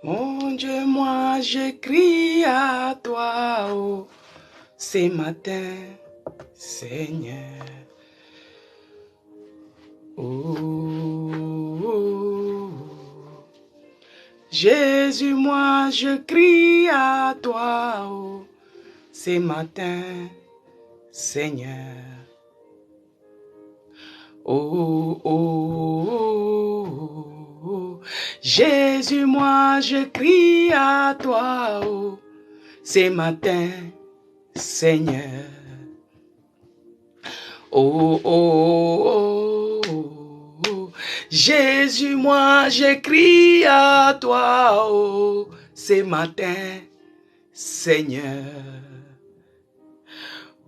Mon Dieu, moi je crie à toi, oh, ce matin, Seigneur. Oh, Jésus, moi je crie à toi, oh, ce matin, Seigneur. Oh, oh, oh, oh, Jésus, moi je crie à toi, oh, ce matin, Seigneur. Oh, oh, oh, oh, Jésus, moi je crie à toi, oh, ce matin, Seigneur.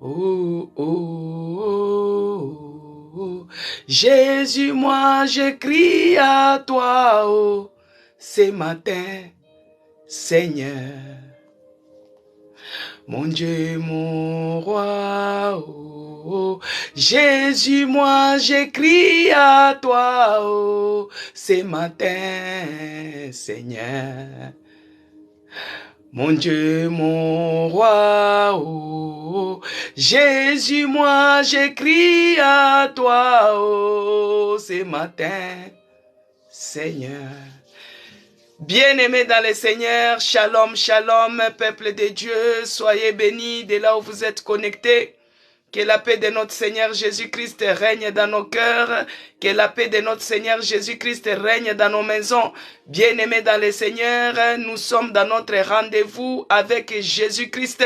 Oh, oh, oh, oh, Jésus, moi je crie à toi, oh, ce matin, Seigneur. Mon Dieu, mon roi, oh, Jésus, moi je crie à toi, oh, ce matin, Seigneur. Mon Dieu, mon roi, oh, Jésus, moi je crie à toi, oh, ce matin, Seigneur. Bien-aimés dans le Seigneur, shalom, shalom, peuple de Dieu, soyez bénis de là où vous êtes connectés. Que la paix de notre Seigneur Jésus-Christ règne dans nos cœurs. Que la paix de notre Seigneur Jésus-Christ règne dans nos maisons. Bien-aimés dans le Seigneur, nous sommes dans notre rendez-vous avec Jésus-Christ.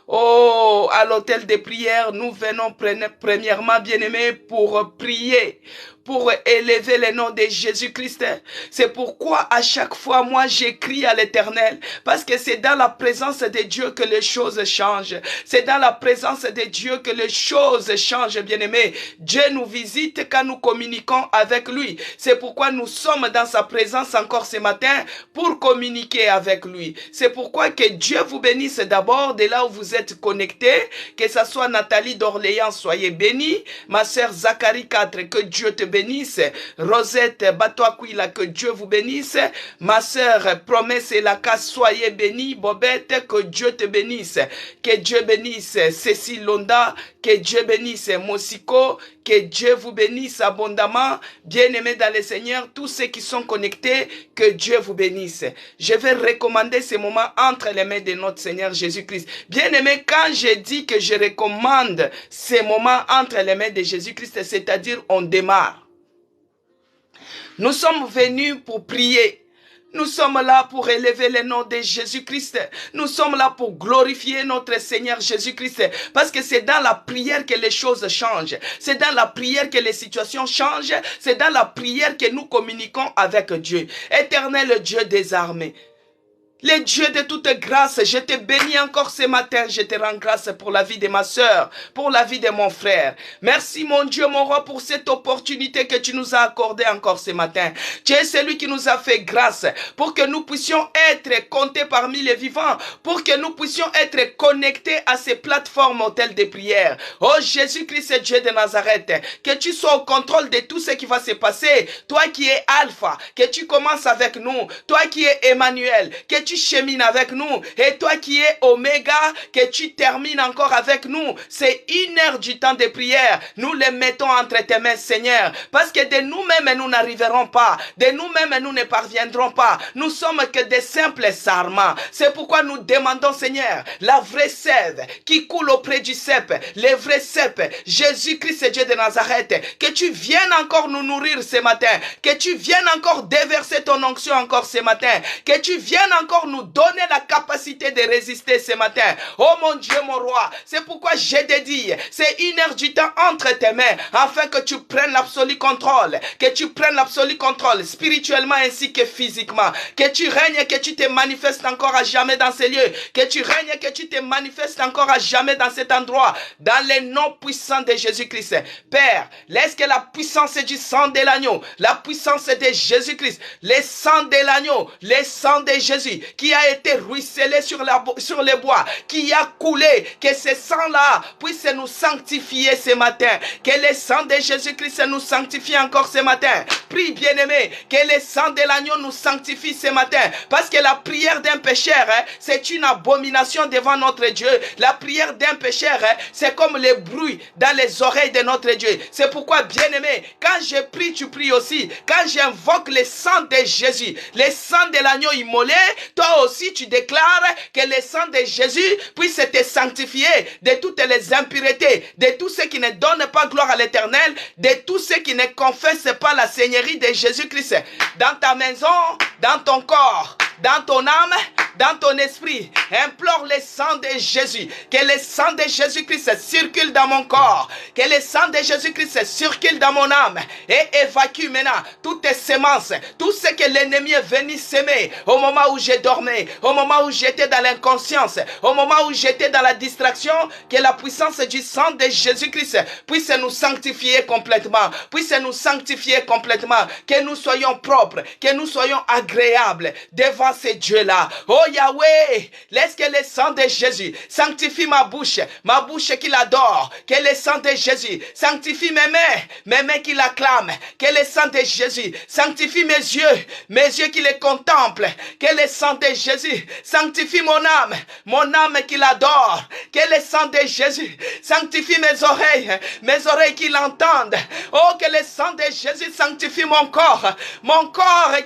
Oh, à l'hôtel de prière, nous venons premièrement, bien-aimés, pour prier, pour élever le nom de Jésus-Christ. C'est pourquoi à chaque fois, moi, j'écris à l'Éternel, parce que c'est dans la présence de Dieu que les choses changent. C'est dans la présence de Dieu que les choses changent, bien-aimés. Dieu nous visite quand nous communiquons avec lui. C'est pourquoi nous sommes dans sa présence encore ce matin pour communiquer avec lui. C'est pourquoi que Dieu vous bénisse d'abord de là où vous êtes connectés, que ce soit Nathalie d'Orléans, soyez bénie. Ma sœur Zacharie 4, que Dieu te bénisse. Rosette Batoakwila, que Dieu vous bénisse. Ma sœur Promesse Elaka, soyez bénie. Bobette, que Dieu te bénisse. Que Dieu bénisse Cécile Londa, que Dieu bénisse Mosiko, que Dieu vous bénisse abondamment. Bien-aimés dans le Seigneur, tous ceux qui sont connectés, que Dieu vous bénisse. Je vais recommander ce moment entre les mains de notre Seigneur Jésus-Christ. Bien-aimés, quand je dis que je recommande ces moments entre les mains de Jésus-Christ, c'est-à-dire on démarre. Nous sommes venus pour prier. Nous sommes là pour élever le nom de Jésus-Christ. Nous sommes là pour glorifier notre Seigneur Jésus-Christ. Parce que c'est dans la prière que les choses changent. C'est dans la prière que les situations changent. C'est dans la prière que nous communiquons avec Dieu. Éternel Dieu des armées. Les dieux de toute grâce, je te bénis encore ce matin, je te rends grâce pour la vie de ma sœur, pour la vie de mon frère. Merci mon Dieu, mon roi, pour cette opportunité que tu nous as accordée encore ce matin. Tu es celui qui nous a fait grâce pour que nous puissions être comptés parmi les vivants, pour que nous puissions être connectés à ces plateformes hôtels de prière. Oh Jésus-Christ, Dieu de Nazareth, que tu sois au contrôle de tout ce qui va se passer. Toi qui es Alpha, que tu commences avec nous. Toi qui es Emmanuel, que tu chemines avec nous, et toi qui es Oméga, que tu termines encore avec nous. C'est 1 heure du temps de prière. Nous les mettons entre tes mains, Seigneur, parce que de nous-mêmes nous n'arriverons pas, de nous-mêmes nous ne parviendrons pas. Nous sommes que des simples sarments. C'est pourquoi nous demandons, Seigneur, la vraie sève qui coule auprès du cep, le vrai cep, Jésus-Christ, Dieu de Nazareth, que tu viennes encore nous nourrir ce matin, que tu viennes encore déverser ton onction encore ce matin, que tu viennes encore nous donner la capacité de résister ce matin. Oh mon Dieu, mon roi, c'est pourquoi je te dis, c'est 1 heure du temps entre tes mains, afin que tu prennes l'absolu contrôle, que tu prennes l'absolu contrôle, spirituellement ainsi que physiquement, que tu règnes, que tu te manifestes encore à jamais dans ces lieux, que tu règnes, que tu te manifestes encore à jamais dans cet endroit, dans le nom puissant de Jésus-Christ. Père, laisse que la puissance du sang de l'agneau, la puissance de Jésus-Christ, le sang de l'agneau, le sang de Jésus, qui a été ruisselé sur les bois, qui a coulé, que ce sang-là puisse nous sanctifier ce matin. Que le sang de Jésus-Christ nous sanctifie encore ce matin. Prie, bien-aimé, que le sang de l'agneau nous sanctifie ce matin. Parce que la prière d'un pécheur, c'est une abomination devant notre Dieu. La prière d'un pécheur, c'est comme le bruit dans les oreilles de notre Dieu. C'est pourquoi, bien-aimé, quand je prie, tu pries aussi. Quand j'invoque le sang de Jésus, le sang de l'agneau immolé, toi aussi tu déclares que le sang de Jésus puisse te sanctifier de toutes les impuretés, de tout ce qui ne donne pas gloire à l'Éternel, de tout ce qui ne confesse pas la Seigneurie de Jésus-Christ dans ta maison, dans ton corps, dans ton âme, dans ton esprit. Implore le sang de Jésus. Que le sang de Jésus-Christ circule dans mon corps. Que le sang de Jésus-Christ circule dans mon âme. Et évacue maintenant toutes tes semences. Tout ce que l'ennemi est venu s'aimer au moment où je dormais, au moment où j'étais dans l'inconscience, au moment où j'étais dans la distraction. Que la puissance du sang de Jésus-Christ puisse nous sanctifier complètement. Puisse nous sanctifier complètement. Que nous soyons propres. Que nous soyons agréables devant ces dieux-là. Oh Yahweh, laisse que le sang de Jésus sanctifie ma bouche qui l'adore. Que le sang de Jésus sanctifie mes mains qui l'acclament. Que le sang de Jésus sanctifie mes yeux qui les contemplent. Que le sang de Jésus sanctifie mon âme qui l'adore. Que le sang de Jésus sanctifie mes oreilles qui l'entendent. Oh, que le sang de Jésus sanctifie mon corps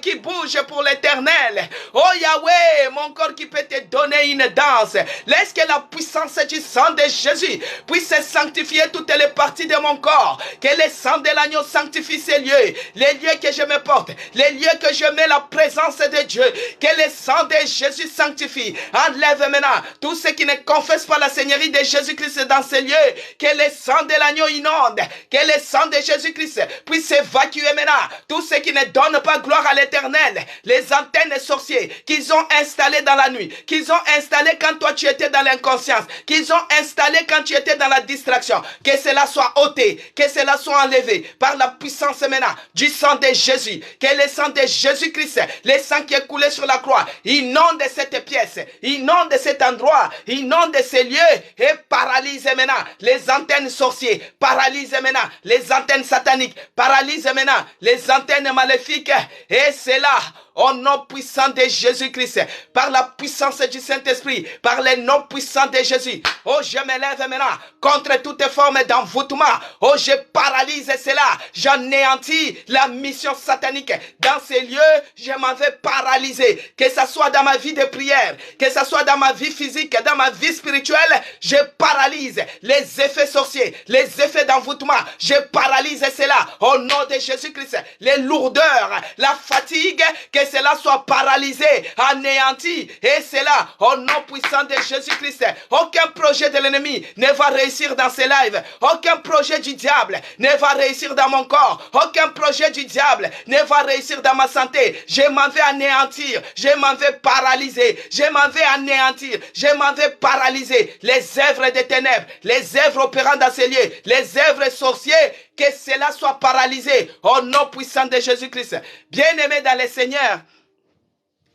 qui bouge pour l'Éternel. Oh Yahweh, mon corps qui peut te donner une danse. Laisse que la puissance du sang de Jésus puisse sanctifier toutes les parties de mon corps. Que le sang de l'agneau sanctifie ces lieux, les lieux que je me porte, les lieux que je mets la présence de Dieu. Que le sang de Jésus sanctifie. Enlève maintenant tout ce qui ne confesse pas la Seigneurie de Jésus-Christ dans ces lieux. Que le sang de l'agneau inonde. Que le sang de Jésus-Christ puisse évacuer maintenant tout ce qui ne donne pas gloire à l'Éternel. Les antennes sorciers qu'ils ont installées dans la nuit, qu'ils ont installées quand toi tu étais dans l'inconscience, qu'ils ont installées quand tu étais dans la distraction. Que cela soit ôté, que cela soit enlevé par la puissance maintenant du sang de Jésus. Que le sang de Jésus-Christ, le sang qui est coulé sur la croix, inonde cette pièce, inonde cet endroit, inonde ces lieux et paralyse maintenant les antennes sorcières, paralyse maintenant les antennes sataniques, paralyse maintenant les antennes maléfiques. Et c'est là, au nom puissant de Jésus-Christ, par la puissance du Saint-Esprit, par le nom puissant de Jésus. Oh, je me lève maintenant contre toute forme d'envoûtement. Oh, je paralyse cela. J'anéantis la mission satanique. Dans ces lieux, je m'en vais paralyser. Que ce soit dans ma vie de prière, que ce soit dans ma vie physique, dans ma vie spirituelle, je paralyse les effets sorciers, les effets d'envoûtement. Je paralyse cela au nom de Jésus-Christ. Les lourdeurs, la fatigue, que cela soit paralysé, anéanti. Et cela au nom puissant de Jésus-Christ. Aucun projet de l'ennemi ne va réussir dans ces lives. Aucun projet du diable ne va réussir dans mon corps. Aucun projet du diable ne va réussir dans ma santé. Je m'en vais anéantir. Je m'en vais paralyser. Je m'en vais anéantir. Je m'en vais paralyser les œuvres des ténèbres, les œuvres opérant dans ces lieux, les œuvres sorciers. Que cela soit paralysé au nom puissant de Jésus-Christ. Bien-aimés dans le Seigneur,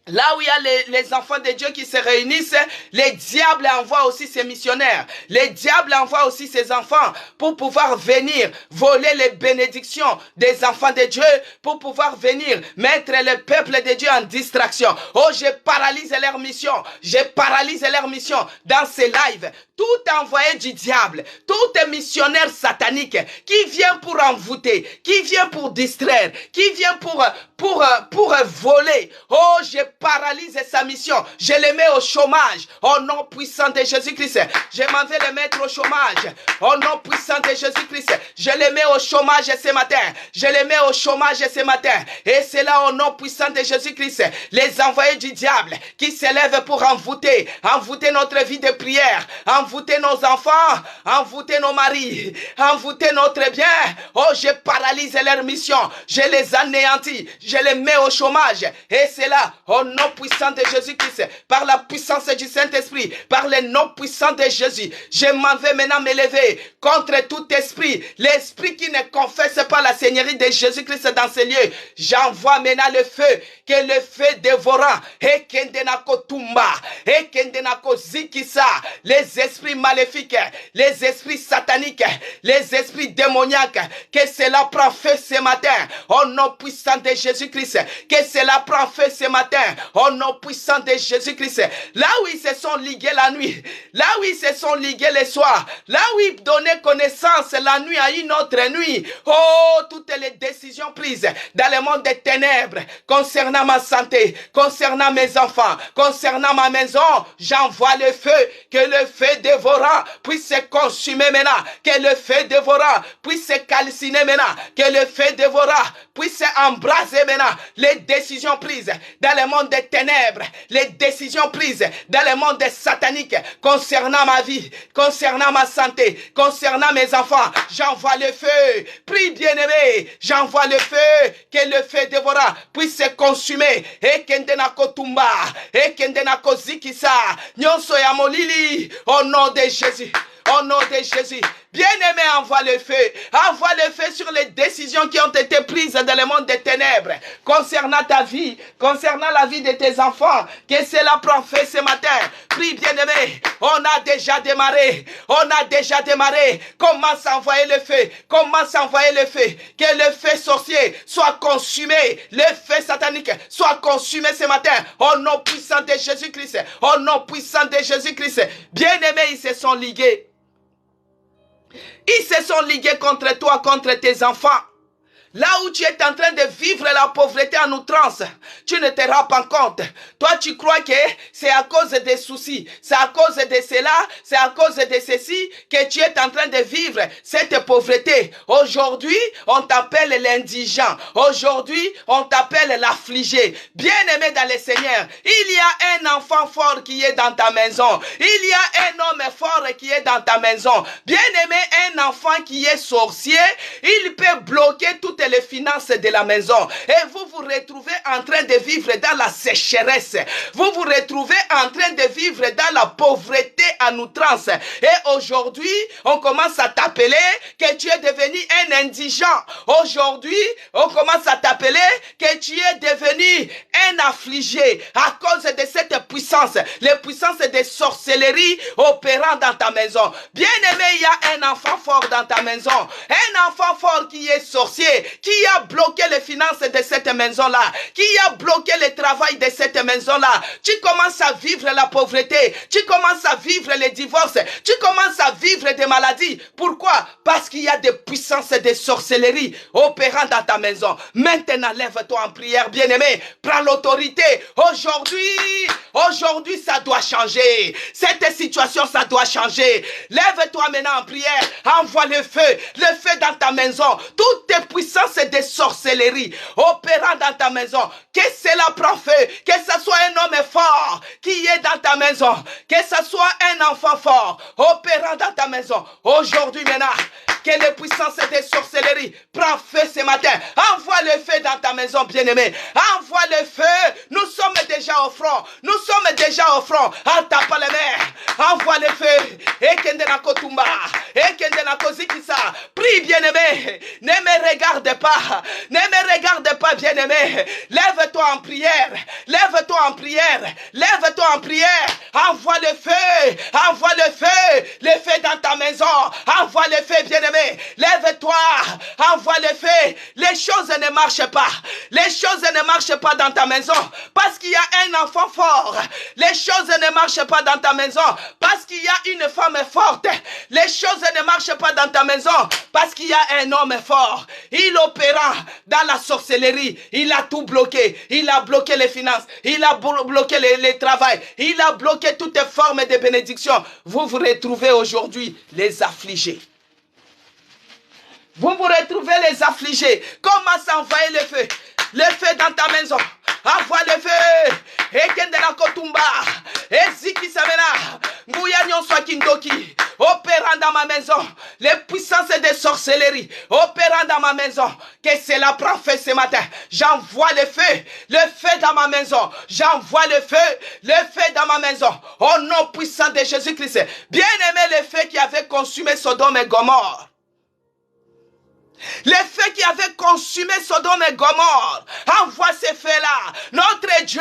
là où il y a les enfants de Dieu qui se réunissent, les diables envoient aussi ses missionnaires. Les diables envoient aussi ses enfants pour pouvoir venir voler les bénédictions des enfants de Dieu, pour pouvoir venir mettre le peuple de Dieu en distraction. Oh, je paralyse leur mission. Je paralyse leur mission dans ces lives. Tout envoyé du diable, tout missionnaire satanique qui vient pour envoûter, qui vient pour distraire, qui vient pour voler. Oh, je paralyse sa mission. Je le mets au chômage. Au nom puissant de Jésus-Christ. Je m'en vais le mettre au chômage. Au nom puissant de Jésus-Christ. Je le mets au chômage ce matin. Je le mets au chômage ce matin. Et c'est là au nom puissant de Jésus-Christ. Les envoyés du diable qui s'élèvent pour envoûter notre vie de prière, envoûter nos enfants, envoûter nos maris, envoûter notre bien. Oh, je paralyse leur mission. Je les anéantis. je les mets au chômage. Et c'est là, au nom puissant de Jésus-Christ, par la puissance du Saint-Esprit, par le nom puissant de Jésus, je m'en vais maintenant m'élever contre tout esprit, l'esprit qui ne confesse pas la Seigneurie de Jésus-Christ dans ces lieux. J'envoie maintenant le feu, que le feu dévorant, et kendenako tumba, et kendenako zikisa, les esprits maléfiques, les esprits sataniques, les esprits démoniaques, que cela prend feu ce matin, au nom puissant de Jésus-Christ, que cela prend feu ce matin, au nom puissant de Jésus-Christ. Là où ils se sont ligués la nuit, là où ils se sont ligués le soir, là où ils donnaient connaissance la nuit à une autre nuit, oh, toutes les décisions prises dans le monde des ténèbres, concernant ma santé, concernant mes enfants, concernant ma maison, j'envoie le feu, que le feu dévorant puisse se consumer maintenant, que le feu dévorant puisse se calciner maintenant, que le feu dévorant puisse embraser maintenant les décisions prises dans le monde des ténèbres, les décisions prises dans le monde des sataniques, concernant ma vie, concernant ma santé, concernant mes enfants, j'envoie le feu. Prie bien-aimé, j'envoie le feu, que le feu dévorant puisse se consumer. Et kendenako tumba, et kendenako zikisa, nyonso ya molili, au nom de Jésus. Au nom de Jésus, bien-aimé, envoie le feu sur les décisions qui ont été prises dans le monde des ténèbres, concernant ta vie, concernant la vie de tes enfants, que cela prend feu ce matin. Prie, bien-aimé, on a déjà démarré, commence à envoyer le feu, que le feu sorcier soit consumé, le feu satanique soit consumé ce matin, au nom puissant de Jésus-Christ, au nom puissant de Jésus-Christ. Bien-aimé, ils se sont ligués. Ils se sont ligués contre toi, contre tes enfants. Là où tu es en train de vivre la pauvreté en outrance, tu ne te rends pas compte. Toi, tu crois que c'est à cause des soucis, c'est à cause de cela, c'est à cause de ceci que tu es en train de vivre cette pauvreté. Aujourd'hui, on t'appelle l'indigent. Aujourd'hui, on t'appelle l'affligé. Bien-aimé dans le Seigneur, il y a un enfant fort qui est dans ta maison. Il y a un homme fort qui est dans ta maison. Bien-aimé, un enfant qui est sorcier, il peut bloquer toutes les finances de la maison. Et vous vous retrouvez en train de vivre dans la sécheresse. Vous vous retrouvez en train de vivre dans la pauvreté en outrance. Et aujourd'hui, on commence à t'appeler que tu es devenu un indigent. Aujourd'hui, on commence à t'appeler que tu es devenu un affligé à cause de cette puissance, les puissances de sorcellerie opérant dans ta maison. Bien aimé, il y a un enfant fort dans ta maison. Un enfant fort qui est sorcier, qui a bloqué les finances de cette maison-là, qui a bloqué le travail de cette maison-là. Tu commences à vivre la pauvreté, tu commences à vivre les divorces, tu commences à vivre des maladies. Pourquoi? Parce qu'il y a des puissances de sorcellerie opérant dans ta maison. Maintenant, lève-toi en prière, bien-aimé. Prends l'autorité. Aujourd'hui, ça doit changer. Cette situation, ça doit changer. Lève-toi maintenant en prière. Envoie le feu dans ta maison. Toutes tes puissances de sorcellerie opérant dans ta maison, que cela prend feu, que ce soit un homme fort qui est dans ta maison, que ce soit un enfant fort opérant dans ta maison. Aujourd'hui maintenant, que les puissances de sorcellerie prend feu ce matin. Envoie le feu dans ta maison, bien-aimé. Envoie le feu. Nous sommes déjà au front. Nous sommes déjà au front. En tapant les mains. Envoie le feu. Et kendenako tumba. Et kendenako zikisa. Prie, bien-aimé. Ne me regarde pas. Ne me regarde pas, bien-aimé. Lève-toi en prière. Lève-toi en prière. Lève-toi en prière. Envoie le feu. Envoie le feu. Le feu dans ta maison. Envoie le feu, bien-aimé. Lève-toi, envoie le feu. Les choses ne marchent pas. Les choses ne marchent pas dans ta maison parce qu'il y a un enfant fort. Les choses ne marchent pas dans ta maison parce qu'il y a une femme forte. Les choses ne marchent pas dans ta maison parce qu'il y a un homme fort. Il opérant dans la sorcellerie. Il a tout bloqué. Il a bloqué les finances. Il a bloqué le travail. Il a bloqué toutes formes de bénédiction. Vous vous retrouvez aujourd'hui les affligés. Vous vous retrouvez les affligés. Commence à envoyer le feu. Le feu dans ta maison. Envoie le feu. Et Kendenakotumba. Et Ziki Samena. Nguya Nyonswa Kindoki. Opérant dans ma ma maison, les puissances de sorcellerie opérant dans ma maison, que cela prend feu ce matin. J'envoie le feu dans ma maison. J'envoie le feu dans ma maison. Au nom puissant de Jésus-Christ. Bien-aimé, le feu qui avait consumé Sodome et Gomorrhe. Le feu qui avait consumé Sodome et Gomorrhe, envoie ce feu-là. Notre Dieu,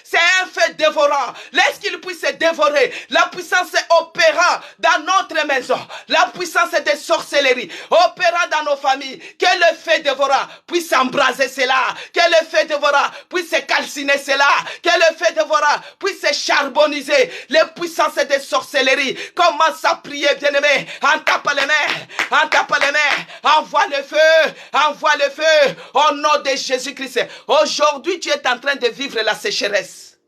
c'est un feu dévorant. Laisse qu'il puisse dévorer. La puissance opérant dans notre maison. La puissance de sorcellerie opérant dans nos familles. Que le feu dévorant puisse embraser cela. Que le feu dévorant puisse calciner cela. Que le feu dévorant puisse charboniser les puissances de sorcellerie. Commence à prier, bien-aimé. En tapant les mains. En tapant les mains. Envoie le feu au nom de Jésus-Christ. Aujourd'hui, tu es en train de vivre la sécheresse.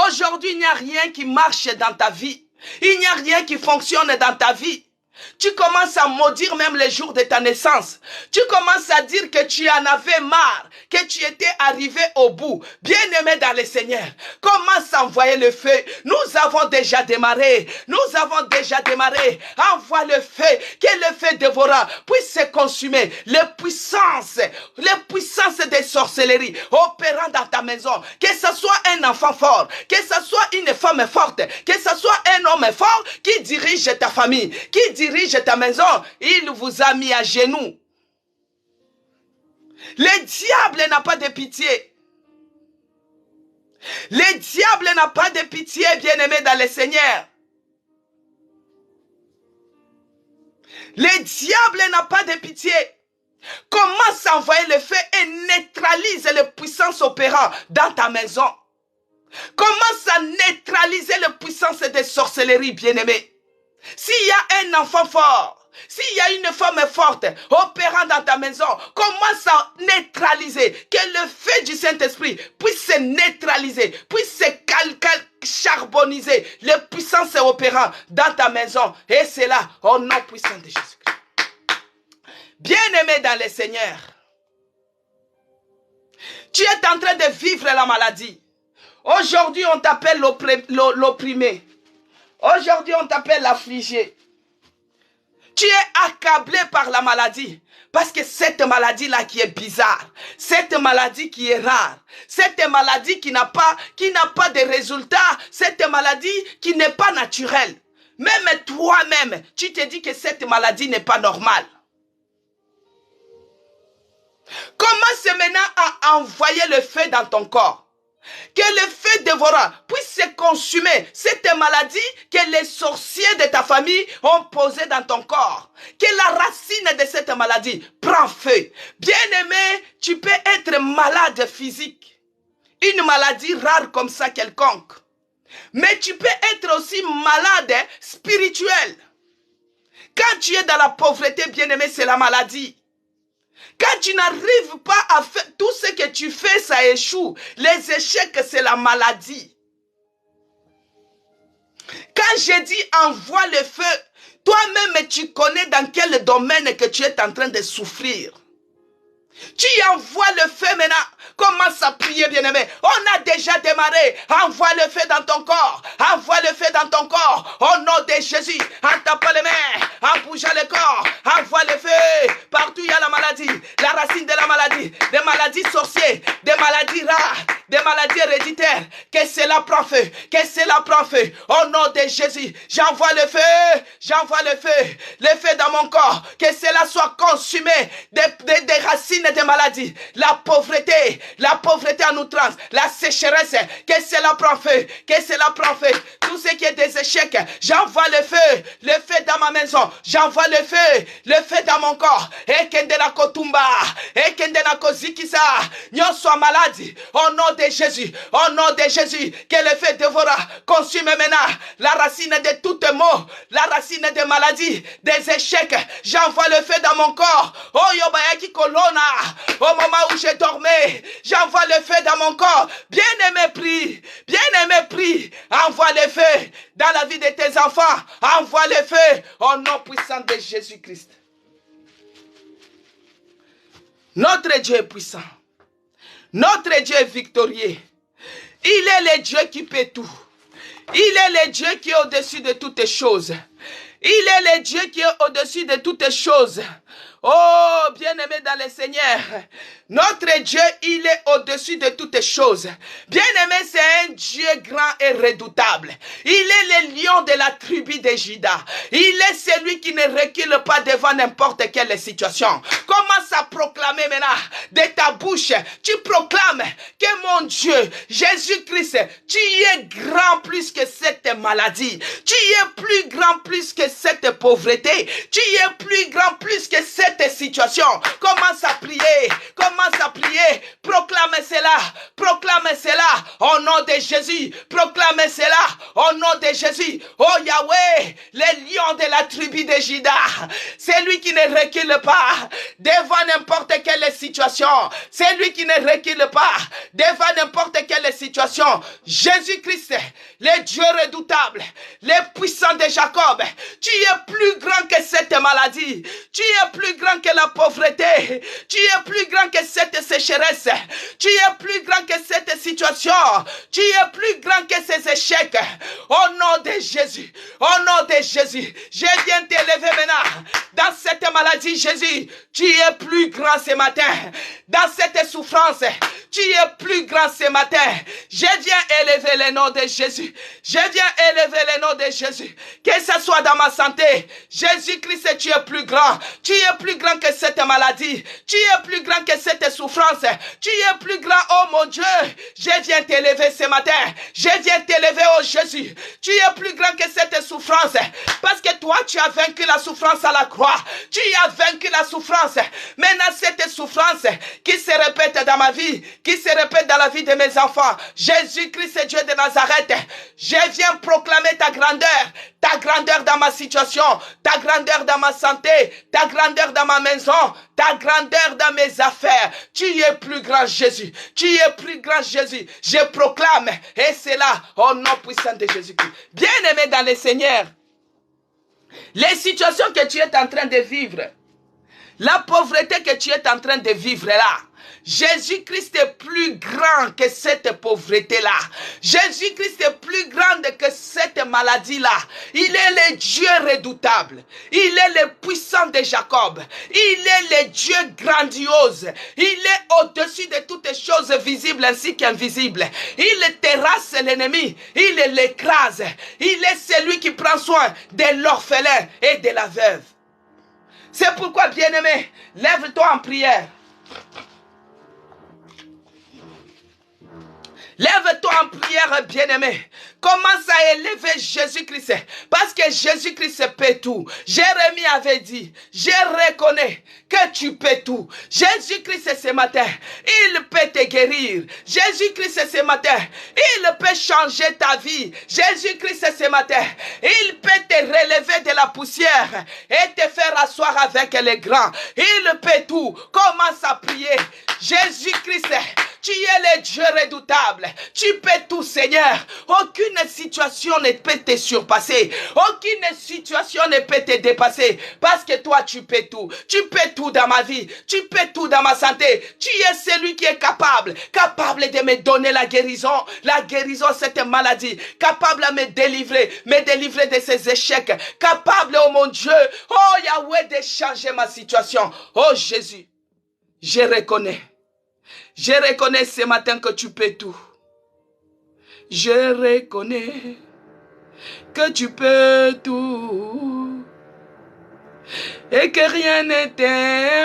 Aujourd'hui, il n'y a rien qui marche dans ta vie. Il n'y a rien qui fonctionne dans ta vie. Tu commences à maudire même les jours de ta naissance. Tu commences à dire que tu en avais marre, que tu étais arrivé au bout. Bien-aimé dans le Seigneur, commence à envoyer le feu. Nous avons déjà démarré. Envoie le feu, que le feu dévorant puisse se consumer. Les puissances des sorcelleries opérant dans ta maison. Que ce soit un enfant fort, que ce soit une femme forte, que ce soit un homme fort qui dirige ta famille, qui dirige ta maison, il vous a mis à genoux. Le diable n'a pas de pitié. Le diable n'a pas de pitié, bien-aimé dans le Seigneur. Le diable n'a pas de pitié. Commence à envoyer le feu et neutralise les puissances opérant dans ta maison. Commence à neutraliser les puissances de sorcellerie, bien-aimé. S'il y a un enfant fort, s'il y a une femme forte opérant dans ta maison, commence à neutraliser, que le feu du Saint-Esprit puisse se neutraliser, puisse se charboniser les puissances opérant dans ta maison. Et c'est là, au nom puissant de Jésus-Christ. Bien-aimé dans le Seigneur, tu es en train de vivre la maladie. Aujourd'hui, on t'appelle l'opprimé. Aujourd'hui, on t'appelle l'affligé. Tu es accablé par la maladie. Parce que cette maladie-là qui est bizarre, cette maladie qui est rare, cette maladie qui n'a pas de résultat, cette maladie qui n'est pas naturelle. Même toi-même, tu te dis que cette maladie n'est pas normale. Commence maintenant à envoyer le feu dans ton corps. Que le feu dévorant puisse se consumer cette maladie que les sorciers de ta famille ont posée dans ton corps. Que la racine de cette maladie prend feu. Bien-aimé, tu peux être malade physique. Une maladie rare comme ça quelconque. Mais tu peux être aussi malade spirituel. Quand tu es dans la pauvreté, bien-aimé, c'est la maladie. Quand tu n'arrives pas à faire tout ce que tu fais, ça échoue. Les échecs, c'est la maladie. Quand j'ai dit envoie le feu, toi-même tu connais dans quel domaine que tu es en train de souffrir. Tu envoies le feu maintenant. Commence à prier, bien-aimé. On a déjà démarré. Envoie le feu dans ton corps. Envoie le feu dans ton corps. Au nom de Jésus. En tapant les mains. En bougeant le corps. Envoie le feu. Partout il y a la maladie. La racine de la maladie. Des maladies sorcières. Des maladies rares. Des maladies héréditaires. Que cela prend feu. Que cela prend feu. Au nom de Jésus. J'envoie le feu. J'envoie le feu. Le feu dans mon corps. Que cela soit consumé. Des racines des maladies, la pauvreté en outrance, la sécheresse, que cela prend feu, que cela prend feu, tout ce qui est des échecs, j'envoie le feu dans ma maison, j'envoie le feu dans mon corps, et kendena kotumba, et kendena kozikisa, nyon soit malade, au nom de Jésus, que le feu dévora, consume maintenant la racine de toutes maux, la racine des maladies, des échecs, j'envoie le feu dans mon corps, oh yobayaki kolona, au moment où je dormais, j'envoie le feu dans mon corps. Bien-aimé, prie, envoie le feu dans la vie de tes enfants, envoie le feu au nom puissant de Jésus-Christ. Notre Dieu est puissant, notre Dieu est victorieux, il est le Dieu qui peut tout. Il est le Dieu qui est au-dessus de toutes choses. Il est le Dieu qui est au-dessus de toutes choses. Oh, bien-aimé dans le Seigneur, notre Dieu, il est au-dessus de toutes choses. Bien-aimé, c'est un Dieu grand et redoutable. Il est le lion de la tribu de Juda. Il est celui qui ne recule pas devant n'importe quelle situation. Commence à proclamer maintenant de ta bouche. Tu proclames que mon Dieu, Jésus-Christ, tu es grand plus que cette maladie. Tu es plus grand plus que cette pauvreté. Tu es plus grand plus que cette situation. Commence à prier. Commence à prier. Proclame cela. Proclame cela au nom de Jésus. Proclame cela au nom de Jésus. Oh Yahweh, le lion de la tribu de Juda. C'est lui qui ne recule pas devant n'importe quelle situation. C'est lui qui ne recule pas devant n'importe quelle situation. Jésus-Christ, le Dieu redoutable, le puissant de Jacob. Tu es plus grand que cette maladie. Tu es plus grand que la pauvreté. Tu es plus grand que cette sécheresse. Tu es plus grand que cette situation. Tu es plus grand que ces échecs. Au nom de Jésus. Au nom de Jésus. Je viens t'élever maintenant. Dans cette maladie, Jésus, tu es plus grand ce matin. Dans cette souffrance, tu es plus grand ce matin. Je viens élever le nom de Jésus. Je viens élever le nom de Jésus. Que ce soit dans ma santé, Jésus-Christ, tu es plus grand. Tu es plus grand que cette maladie. Tu es plus grand que cette souffrance. Tu es plus grand, oh mon Dieu. Je viens t'élever ce matin. Je viens t'élever, oh Jésus. Tu es plus grand que cette souffrance. Parce que toi, tu as vaincu la souffrance à la croix. Tu as vaincu la souffrance. Maintenant, cette souffrance qui se répète dans ma vie, qui se répète dans la vie de mes enfants. Jésus-Christ, Dieu de Nazareth. Je viens proclamer ta grandeur dans ma situation, ta grandeur dans ma santé, ta grandeur dans ma maison, ta grandeur dans mes affaires. Tu es plus grand, Jésus. Tu es plus grand, Jésus. Je proclame, et c'est là, au nom puissant de Jésus-Christ. Bien-aimé dans le Seigneur, les situations que tu es en train de vivre, la pauvreté que tu es en train de vivre là, Jésus-Christ est plus grand que cette pauvreté-là. Jésus-Christ est plus grand que cette maladie-là. Il est le Dieu redoutable. Il est le puissant de Jacob. Il est le Dieu grandiose. Il est au-dessus de toutes choses visibles ainsi qu'invisibles. Il terrasse l'ennemi. Il l'écrase. Il est celui qui prend soin de l'orphelin et de la veuve. C'est pourquoi, bien-aimé, lève-toi en prière. Lève-toi en prière, bien-aimé. Commence à élever Jésus-Christ. Parce que Jésus-Christ peut tout. Jérémie avait dit, je reconnais que tu peux tout. Jésus-Christ ce matin, il peut te guérir. Jésus-Christ ce matin, il peut changer ta vie. Jésus-Christ ce matin, il peut te relever de la poussière et te faire asseoir avec les grands. Il peut tout. Commence à prier. Jésus-Christ, tu es le Dieu redoutable. Tu peux tout, Seigneur. Aucune situation ne peut te surpasser. Aucune situation ne peut te dépasser. Parce que toi, tu peux tout. Tu peux tout dans ma vie. Tu peux tout dans ma santé. Tu es celui qui est capable de me donner la guérison cette maladie. Capable de me délivrer de ces échecs. Capable, oh mon Dieu, oh Yahweh, de changer ma situation. Oh Jésus, je reconnais ce matin que tu peux tout. Je reconnais que tu peux tout et que rien n'est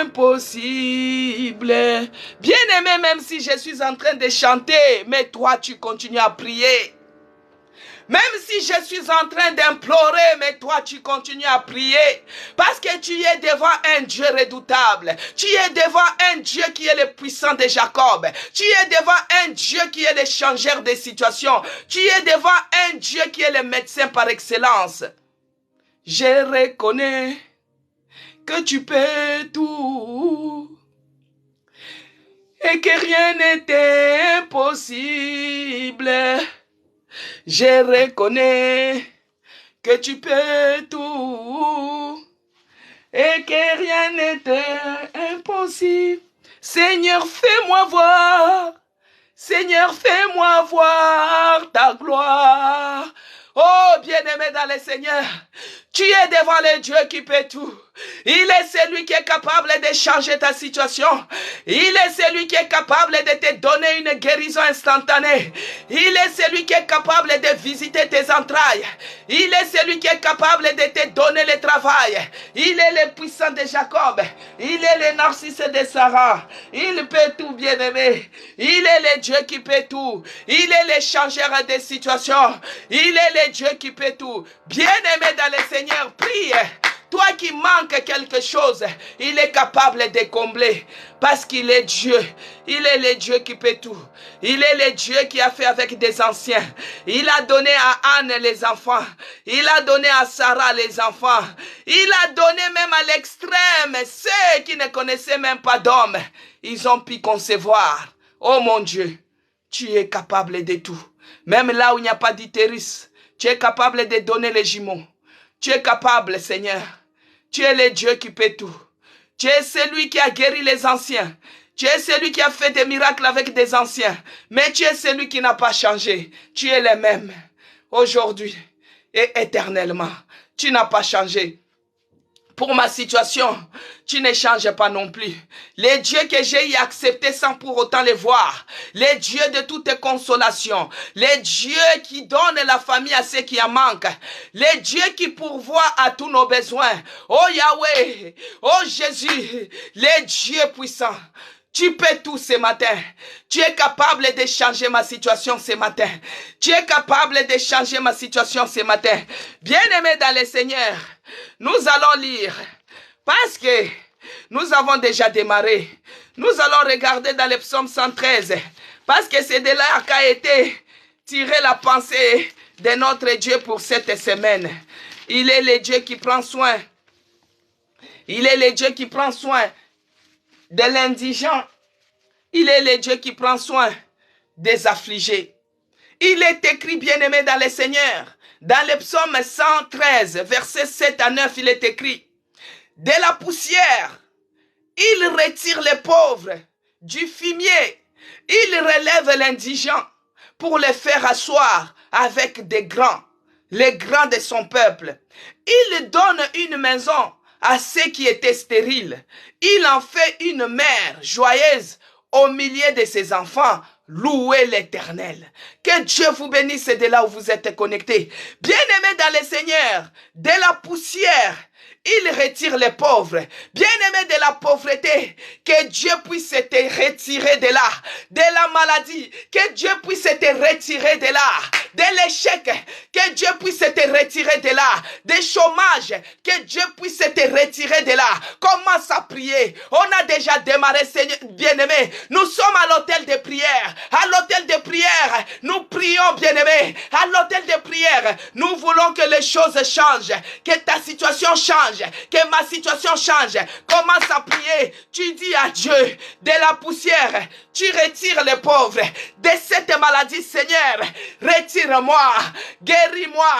impossible. Bien-aimé, même si je suis en train de chanter, mais toi tu continues à prier. Même si je suis en train d'implorer, mais toi tu continues à prier. Parce que tu es devant un Dieu redoutable. Tu es devant un Dieu qui est le puissant de Jacob. Tu es devant un Dieu qui est le changeur des situations. Tu es devant un Dieu qui est le médecin par excellence. Je reconnais que tu peux tout et que rien n'est impossible. Je reconnais que tu peux tout et que rien n'est impossible. Seigneur, fais-moi voir. Seigneur, fais-moi voir ta gloire. Oh, bien-aimé dans le Seigneur, tu es devant le Dieu qui peut tout. Il est celui qui est capable de changer ta situation. Il est celui qui est capable de te donner une guérison instantanée. Il est celui qui est capable de visiter tes entrailles. Il est celui qui est capable de te donner le travail. Il est le puissant de Jacob. Il est le narcisse de Sarah. Il peut tout, bien-aimé. Il est le Dieu qui peut tout. Il est le changeur des situations. Il est le Dieu qui peut tout. Bien-aimé dans le Seigneur, prie. Toi qui manque quelque chose, il est capable de combler parce qu'il est Dieu. Il est le Dieu qui peut tout. Il est le Dieu qui a fait avec des anciens. Il a donné à Anne les enfants. Il a donné à Sarah les enfants. Il a donné même à l'extrême ceux qui ne connaissaient même pas d'homme. Ils ont pu concevoir. Oh mon Dieu, tu es capable de tout. Même là où il n'y a pas d'utérus, tu es capable de donner les jumeaux. Tu es capable, Seigneur. Tu es le Dieu qui peut tout. Tu es celui qui a guéri les anciens. Tu es celui qui a fait des miracles avec des anciens. Mais tu es celui qui n'a pas changé. Tu es le même. Aujourd'hui et éternellement. Tu n'as pas changé. Pour ma situation, tu ne changes pas non plus. Les dieux que j'ai acceptés sans pour autant les voir. Les dieux de toute consolation. Les dieux qui donnent la famille à ceux qui en manquent. Les dieux qui pourvoient à tous nos besoins. Oh Yahweh, oh Jésus, les dieux puissants. Tu peux tout ce matin. Tu es capable de changer ma situation ce matin. Tu es capable de changer ma situation ce matin. Bien-aimé dans le Seigneur, nous allons lire parce que nous avons déjà démarré. Nous allons regarder dans le psaume 113 parce que c'est de là qu'a été tirée la pensée de notre Dieu pour cette semaine. Il est le Dieu qui prend soin. Il est le Dieu qui prend soin de l'indigent. Il est le Dieu qui prend soin des affligés. Il est écrit, bien-aimé dans le Seigneur, dans le psaume 113, versets 7 à 9, il est écrit, de la poussière, il retire les pauvres du fumier, il relève l'indigent pour les faire asseoir avec des grands, les grands de son peuple. Il donne une maison à ceux qui étaient stériles. Il en fait une mère joyeuse au milieu de ses enfants. Louez l'Éternel. Que Dieu vous bénisse de là où vous êtes connectés. Bien-aimés dans le Seigneur, de la poussière, il retire les pauvres. Bien-aimés de la pauvreté, que Dieu puisse te retirer de là. De la maladie, que Dieu puisse te retirer de là. De l'échec, que Dieu puisse te retirer de là. Des chômages, que Dieu puisse te retirer de là. Commence à prier. On a déjà démarré, Seigneur bien-aimé. Nous sommes à l'hôtel de prière. À l'hôtel de prière, nous prions, bien-aimé. À l'hôtel de prière, nous voulons que les choses changent. Que ta situation change. Que ma situation change. Commence à prier. Tu dis à Dieu, de la poussière, tu retires les pauvres. De cette maladie, Seigneur, retire-moi. Guéris-moi.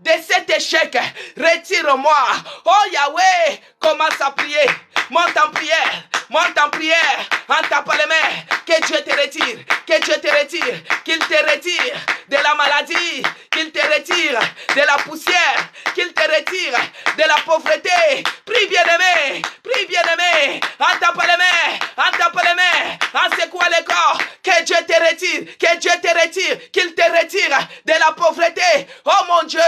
De cet échec, retire-moi. Oh Yahweh, commence à prier. Monte en prière. Monte en prière. En tapant les mains. Que Dieu te retire. Que Dieu te retire. Qu'il te retire de la maladie. Qu'il te retire de la poussière. Qu'il te retire de la pauvreté. Prie bien-aimé. Prie bien-aimé. En tapant les mains. En tapant les mains. En secouant le corps. Que Dieu te retire. Que Dieu te retire. Qu'il te retire de la pauvreté. Oh mon Dieu.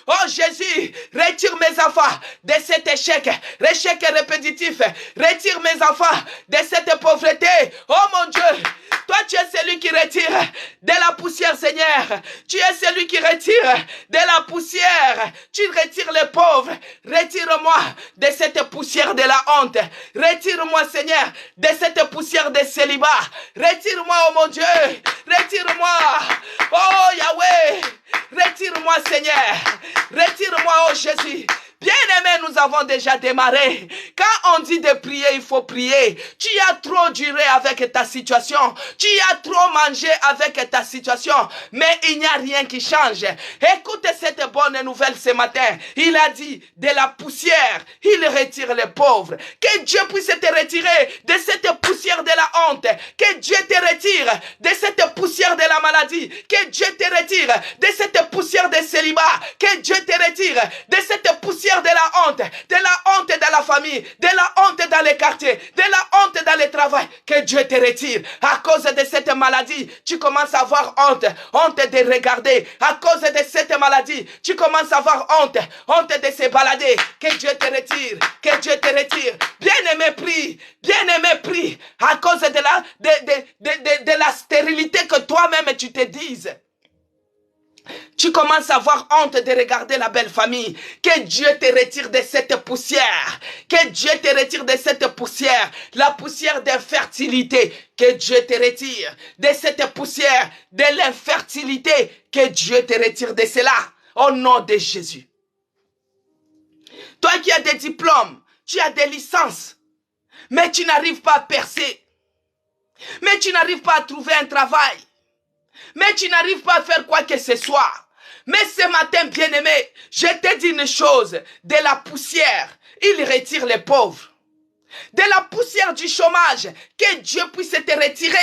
Oh Jésus. Retire mes enfants de cet échec. Échec répétitif. Retire mes enfants de cette pauvreté. Oh mon Dieu. Toi tu es celui qui retire de la poussière, Seigneur. Tu es celui qui retire de la poussière. Tu retires les pauvres. Retire-moi de cette poussière de la honte. Retire-moi, Seigneur, de cette poussière de célibat. Retire-moi, oh mon Dieu. Retire-moi. Oh Yahweh. Retire-moi, Seigneur. Retire-moi, oh Jésus. Bien-aimés, nous avons déjà démarré. Quand on dit de prier, il faut prier. Tu as trop duré avec ta situation. Tu as trop mangé avec ta situation. Mais il n'y a rien qui change. Écoute cette bonne nouvelle ce matin. Il a dit, de la poussière, il retire les pauvres. Que Dieu puisse te retirer de cette poussière de la honte. Que Dieu te retire de cette poussière de la maladie, que Dieu te retire de cette poussière de célibat, que Dieu te retire de cette poussière de la honte dans la famille, de la honte dans les quartiers, de la honte dans le travail, que Dieu te retire. À cause de cette maladie, tu commences à avoir honte de regarder. À cause de cette maladie, tu commences à avoir honte de se balader. Que Dieu te retire, que Dieu te retire. Bien-aimé, prie, à cause de la stérilité que toi-même tu te dises. Tu commences à avoir honte de regarder la belle famille. Que Dieu te retire de cette poussière. Que Dieu te retire de cette poussière. La poussière d'infertilité. Que Dieu te retire de cette poussière de l'infertilité. Que Dieu te retire de cela. Au nom de Jésus. Toi qui as des diplômes, tu as des licences, mais tu n'arrives pas à percer. Mais tu n'arrives pas à trouver un travail. Mais tu n'arrives pas à faire quoi que ce soit. Mais ce matin, bien-aimé, je te dis une chose. De la poussière, il retire les pauvres. De la poussière du chômage, que Dieu puisse te retirer.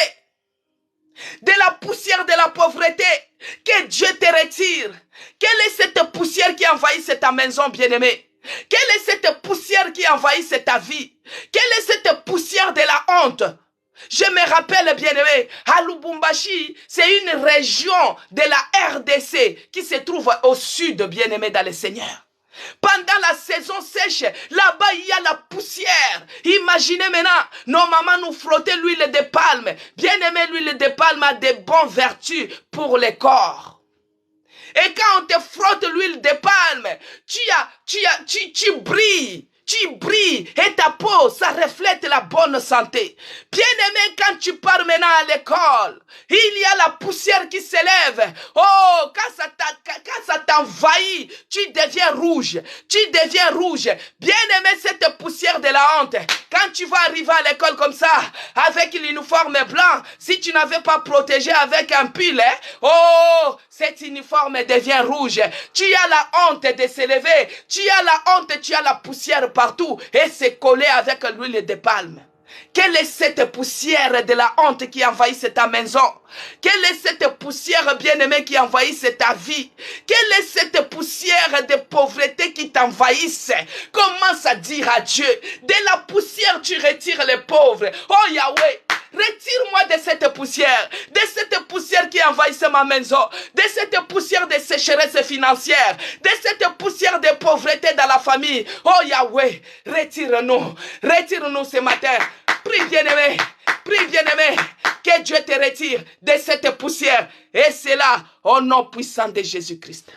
De la poussière de la pauvreté, que Dieu te retire. Quelle est cette poussière qui envahit ta maison, bien-aimé? Quelle est cette poussière qui envahit ta vie? Quelle est cette poussière de la honte? Je me rappelle, bien-aimé, à Lubumbashi, c'est une région de la RDC qui se trouve au sud, bien-aimé, dans le Seigneur. Pendant la saison sèche, là-bas, il y a la poussière. Imaginez maintenant, nos mamans nous frottaient l'huile de palme. Bien-aimé, l'huile de palme a de bonnes vertus pour le corps. Et quand on te frotte l'huile de palme, tu brilles. Tu brilles et ta peau, ça reflète la bonne santé. Bien-aimé, quand tu pars maintenant à l'école, il y a la poussière qui s'élève. Oh, quand ça t'envahit, tu deviens rouge. Tu deviens rouge. Bien-aimé, cette poussière de la honte, quand tu vas arriver à l'école comme ça, avec l'uniforme blanc, si tu n'avais pas protégé avec un pull, oh, cet uniforme devient rouge. Tu as la honte de s'élever. Tu as la honte, tu as la poussière partout et c'est collé avec l'huile de palme. Quelle est cette poussière de la honte qui envahit ta maison? Quelle est cette poussière bien-aimée qui envahit ta vie? Quelle est cette poussière de pauvreté qui t'envahisse? Commence à dire à Dieu, de la poussière tu retires les pauvres. Oh Yahweh, retire-moi de cette poussière qui envahit ma maison, de cette poussière de sécheresse financière, de cette poussière de pauvreté dans la famille. Oh Yahweh, retire-nous ce matin. Prie bien-aimé, que Dieu te retire de cette poussière. Et c'est là, au nom puissant de Jésus-Christ.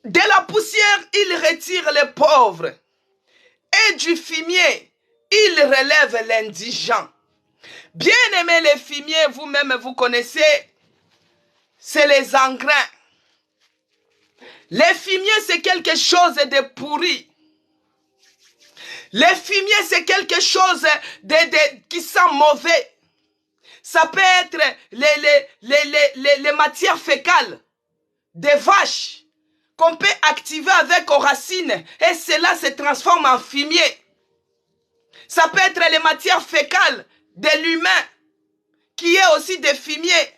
De la poussière, il retire les pauvres. Et du fumier, il relève l'indigent. Bien-aimés les fumiers, vous-même vous connaissez, c'est les engrains. Les fumiers, c'est quelque chose de pourri. Les fumiers, c'est quelque chose qui sent mauvais. Ça peut être les matières fécales des vaches qu'on peut activer avec aux racines et cela se transforme en fumier. Ça peut être les matières fécales de l'humain qui est aussi des fumiers.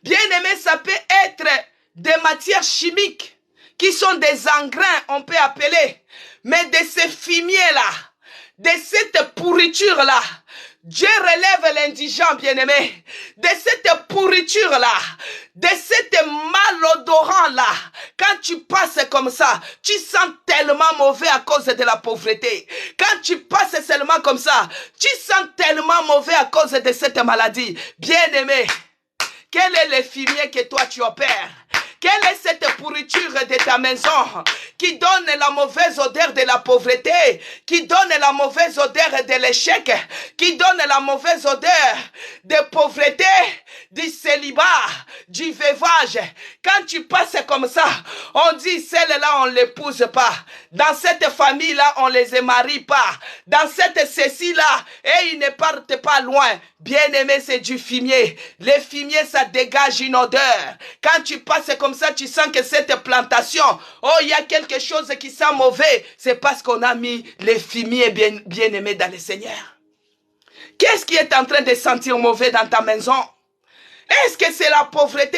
Bien aimé, ça peut être des matières chimiques qui sont des engrains, on peut appeler. Mais de ces fumiers-là, de cette pourriture-là, Dieu relève l'indigent, bien-aimé. De cette pourriture-là, de cette malodorant-là, quand tu passes comme ça, tu sens tellement mauvais à cause de la pauvreté. Quand tu passes seulement comme ça, tu sens tellement mauvais à cause de cette maladie. Bien-aimé, quel est le fumier que toi tu opères? Quelle est cette pourriture de ta maison qui donne la mauvaise odeur de la pauvreté, qui donne la mauvaise odeur de l'échec, qui donne la mauvaise odeur de pauvreté, du célibat, du veuvage? Quand tu passes comme ça, on dit celle-là on ne l'épouse pas. Dans cette famille-là, on ne les marie pas. Dans cette ceci-là, et ils ne partent pas loin. Bien-aimé, c'est du fumier. Le fumier, ça dégage une odeur. Quand tu passes comme ça, tu sens que cette plantation, oh, il y a quelque chose qui sent mauvais. C'est parce qu'on a mis le fumier bien-aimé dans le Seigneur. Qu'est-ce qui est en train de sentir mauvais dans ta maison? Est-ce que c'est la pauvreté?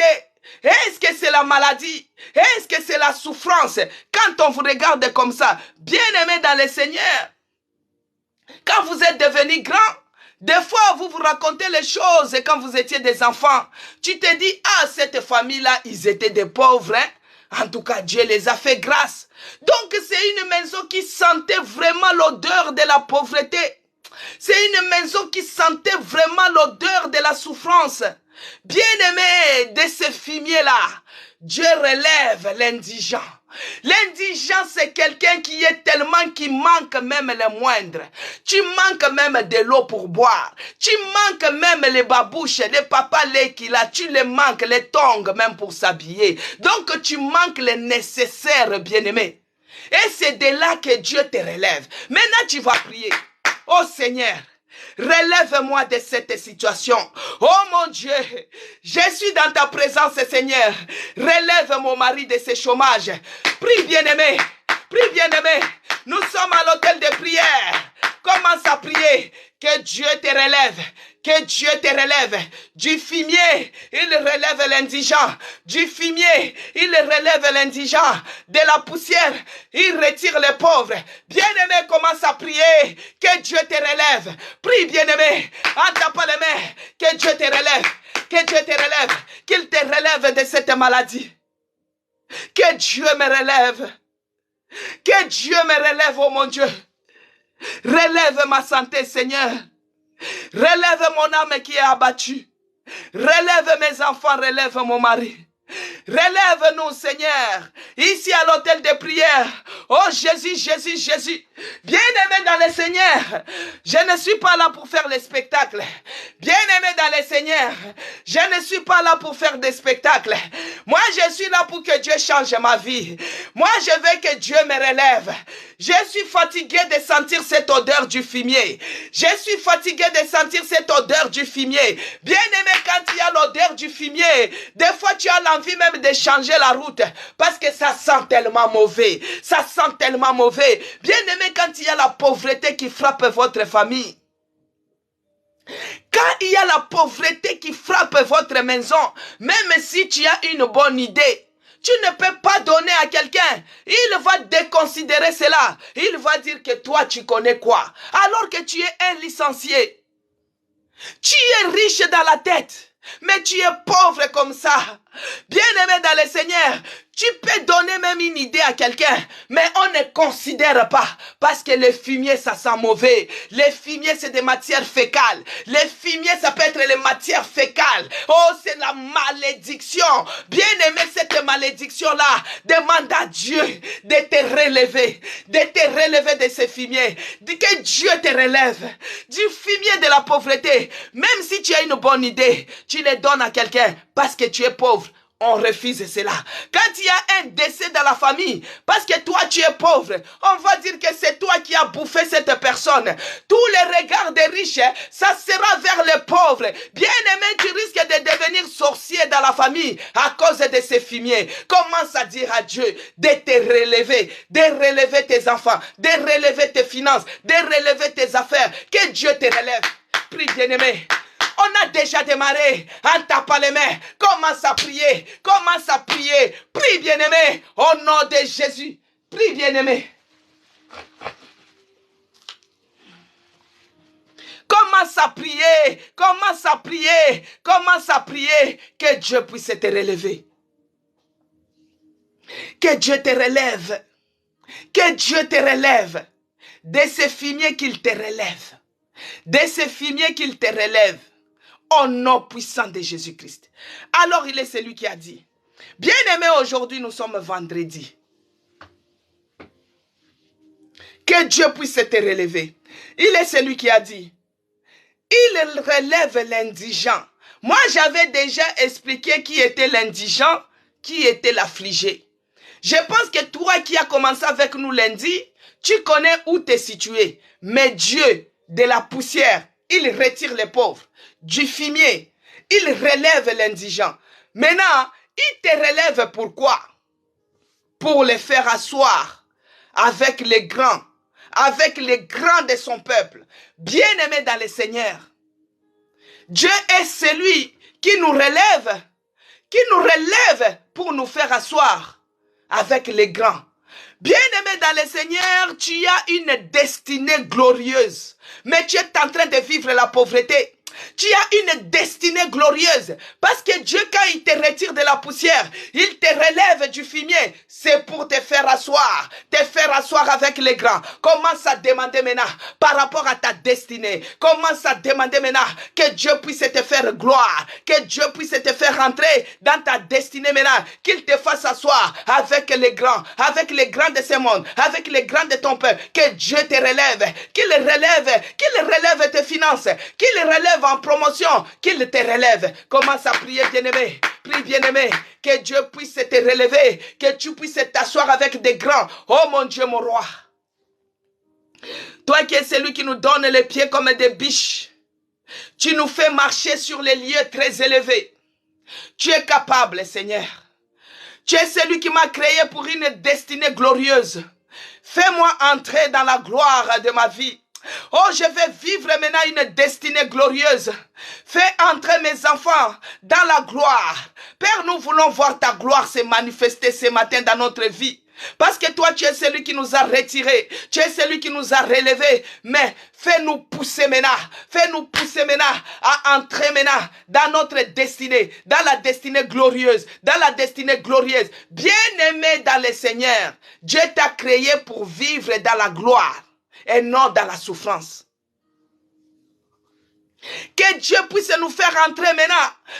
Est-ce que c'est la maladie? Est-ce que c'est la souffrance? Quand on vous regarde comme ça, bien-aimé dans le Seigneur, quand vous êtes devenu grand, des fois vous vous racontez les choses quand vous étiez des enfants. Tu te dis, ah, cette famille-là, ils étaient des pauvres, hein? En tout cas, Dieu les a fait grâce. Donc c'est une maison qui sentait vraiment l'odeur de la pauvreté. C'est une maison qui sentait vraiment l'odeur de la souffrance. Bien-aimé de ce fumier-là, Dieu relève l'indigent. L'indigent, c'est quelqu'un qui est tellement qui manque même le moindre. Tu manques même de l'eau pour boire. Tu manques même les babouches, les papas lait qu'il a. Tu les manques, les tongs même pour s'habiller. Donc tu manques le nécessaire, bien-aimé. Et c'est de là que Dieu te relève. Maintenant tu vas prier. Oh Seigneur, relève-moi de cette situation. Oh mon Dieu, je suis dans ta présence, Seigneur. Relève mon mari de ce chômage. Prie, bien-aimé. Prie, bien-aimé. Nous sommes à l'hôtel de prière. Commence à prier. Que Dieu te relève. Que Dieu te relève. Du fumier, il relève l'indigent. Du fumier, il relève l'indigent. De la poussière, il retire les pauvres. Bien-aimé, commence à prier. Que Dieu te relève. Prie, bien-aimé. En tapant les mains. Que Dieu te relève. Que Dieu te relève. Qu'il te relève de cette maladie. Que Dieu me relève. Que Dieu me relève, oh mon Dieu. Relève ma santé, Seigneur. Relève mon âme qui est abattue. Relève mes enfants, relève mon mari. Relève-nous, Seigneur, ici à l'hôtel de prière. Oh Jésus, Jésus, Jésus. Bien-aimé dans le Seigneur, je ne suis pas là pour faire les spectacles. Bien-aimé dans le Seigneur, je ne suis pas là pour faire des spectacles. Moi, je suis là pour que Dieu change ma vie. Moi, je veux que Dieu me relève. Je suis fatigué de sentir cette odeur du fumier. Je suis fatigué de sentir cette odeur du fumier. Bien-aimé, quand il y a l'odeur du fumier, des fois tu as l'envie même de changer la route parce que ça sent tellement mauvais. Ça sent tellement mauvais. Bien-aimé, quand il y a la pauvreté qui frappe votre famille, quand il y a la pauvreté qui frappe votre maison, même si tu as une bonne idée, tu ne peux pas donner à quelqu'un. Il va déconsidérer cela. Il va dire que toi, tu connais quoi? Alors que tu es un licencié. Tu es riche dans la tête, mais tu es pauvre comme ça. Bien-aimé dans le Seigneur, tu peux donner même une idée à quelqu'un, mais on ne considère pas, parce que le fumier, ça sent mauvais. Le fumier, c'est des matières fécales. Le fumier, ça peut être les matières fécales. Oh, c'est la malédiction. Bien-aimé, cette malédiction-là, demande à Dieu de te relever de ce fumier. Que Dieu te relève du fumier de la pauvreté. Même si tu as une bonne idée, tu le donnes à quelqu'un parce que tu es pauvre. On refuse cela. Quand il y a un décès dans la famille, parce que toi tu es pauvre, on va dire que c'est toi qui as bouffé cette personne. Tous les regards des riches, ça sera vers les pauvres. Bien-aimé, tu risques de devenir sorcier dans la famille à cause de ces fumiers. Commence à dire à Dieu de te relever, de relever tes enfants, de relever tes finances, de relever tes affaires. Que Dieu te relève. Prie, bien-aimé. On a déjà démarré en tapant les mains. Commence à prier. Commence à prier. Prie, bien-aimé. Au nom de Jésus. Prie, bien-aimé. Commence à prier. Commence à prier. Commence à prier. Que Dieu puisse te relever. Que Dieu te relève. Que Dieu te relève. De ce fumier qu'il te relève. De ce fumier qu'il te relève. Au nom puissant de Jésus-Christ. Alors il est celui qui a dit, bien-aimé, aujourd'hui nous sommes vendredi. Que Dieu puisse te relever. Il est celui qui a dit, il relève l'indigent. Moi j'avais déjà expliqué qui était l'indigent, qui était l'affligé. Je pense que toi qui as commencé avec nous lundi, tu connais où tu es situé. Mais Dieu de la poussière, il retire les pauvres. Du fumier, il relève l'indigent. Maintenant, il te relève pourquoi? Pour les faire asseoir avec les grands de son peuple. Bien-aimés dans le Seigneur, Dieu est celui qui nous relève pour nous faire asseoir avec les grands. Bien-aimé dans le Seigneur, tu as une destinée glorieuse, mais tu es en train de vivre la pauvreté. Tu as une destinée glorieuse parce que Dieu, quand il te retire de la poussière, il te relève du fumier. C'est pour te faire asseoir avec les grands. Commence à demander maintenant par rapport à ta destinée. Commence à demander maintenant que Dieu puisse te faire gloire, que Dieu puisse te faire rentrer dans ta destinée maintenant, qu'il te fasse asseoir avec les grands de ce monde, avec les grands de ton peuple, que Dieu te relève, qu'il relève tes finances, qu'il relève en promotion, qu'il te relève. Commence à prier, bien-aimé. Prie, bien-aimé, que Dieu puisse te relever, que tu puisses t'asseoir avec des grands. Oh mon Dieu, mon roi. Toi qui es celui qui nous donne les pieds comme des biches, tu nous fais marcher sur les lieux très élevés. Tu es capable, Seigneur. Tu es celui qui m'a créé pour une destinée glorieuse. Fais-moi entrer dans la gloire de ma vie. Oh, je vais vivre maintenant une destinée glorieuse. Fais entrer mes enfants dans la gloire. Père, nous voulons voir ta gloire se manifester ce matin dans notre vie. Parce que toi, tu es celui qui nous a retirés. Tu es celui qui nous a relevés. Mais fais-nous pousser maintenant. Fais-nous pousser maintenant à entrer maintenant dans notre destinée. Dans la destinée glorieuse. Dans la destinée glorieuse. Bien-aimé dans le Seigneur. Dieu t'a créé pour vivre dans la gloire et non dans la souffrance. Que Dieu puisse nous faire entrer maintenant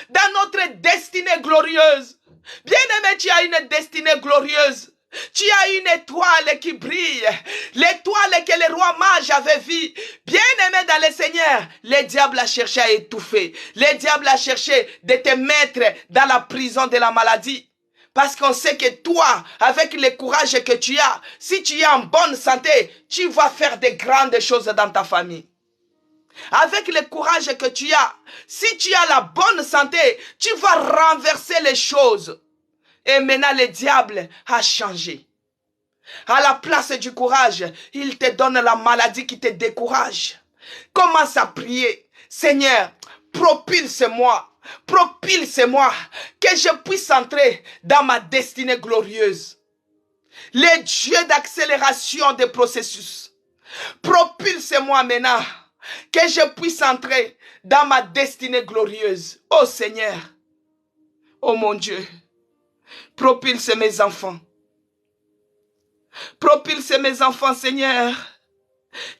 dans notre destinée glorieuse. Bien-aimé, tu as une destinée glorieuse. Tu as une étoile qui brille. L'étoile que le roi mage avait vue. Bien-aimé dans le Seigneur, le diable a cherché à étouffer. Le diable a cherché de te mettre dans la prison de la maladie. Parce qu'on sait que toi, avec le courage que tu as, si tu es en bonne santé, tu vas faire de grandes choses dans ta famille. Avec le courage que tu as, si tu as la bonne santé, tu vas renverser les choses. Et maintenant, le diable a changé. À la place du courage, il te donne la maladie qui te décourage. Commence à prier. Seigneur, propulse-moi. Propulse-moi, que je puisse entrer dans ma destinée glorieuse. Le Dieu d'accélération des processus. Propulse-moi maintenant, que je puisse entrer dans ma destinée glorieuse. Oh Seigneur, oh mon Dieu, propulse mes enfants. Propulse mes enfants, Seigneur,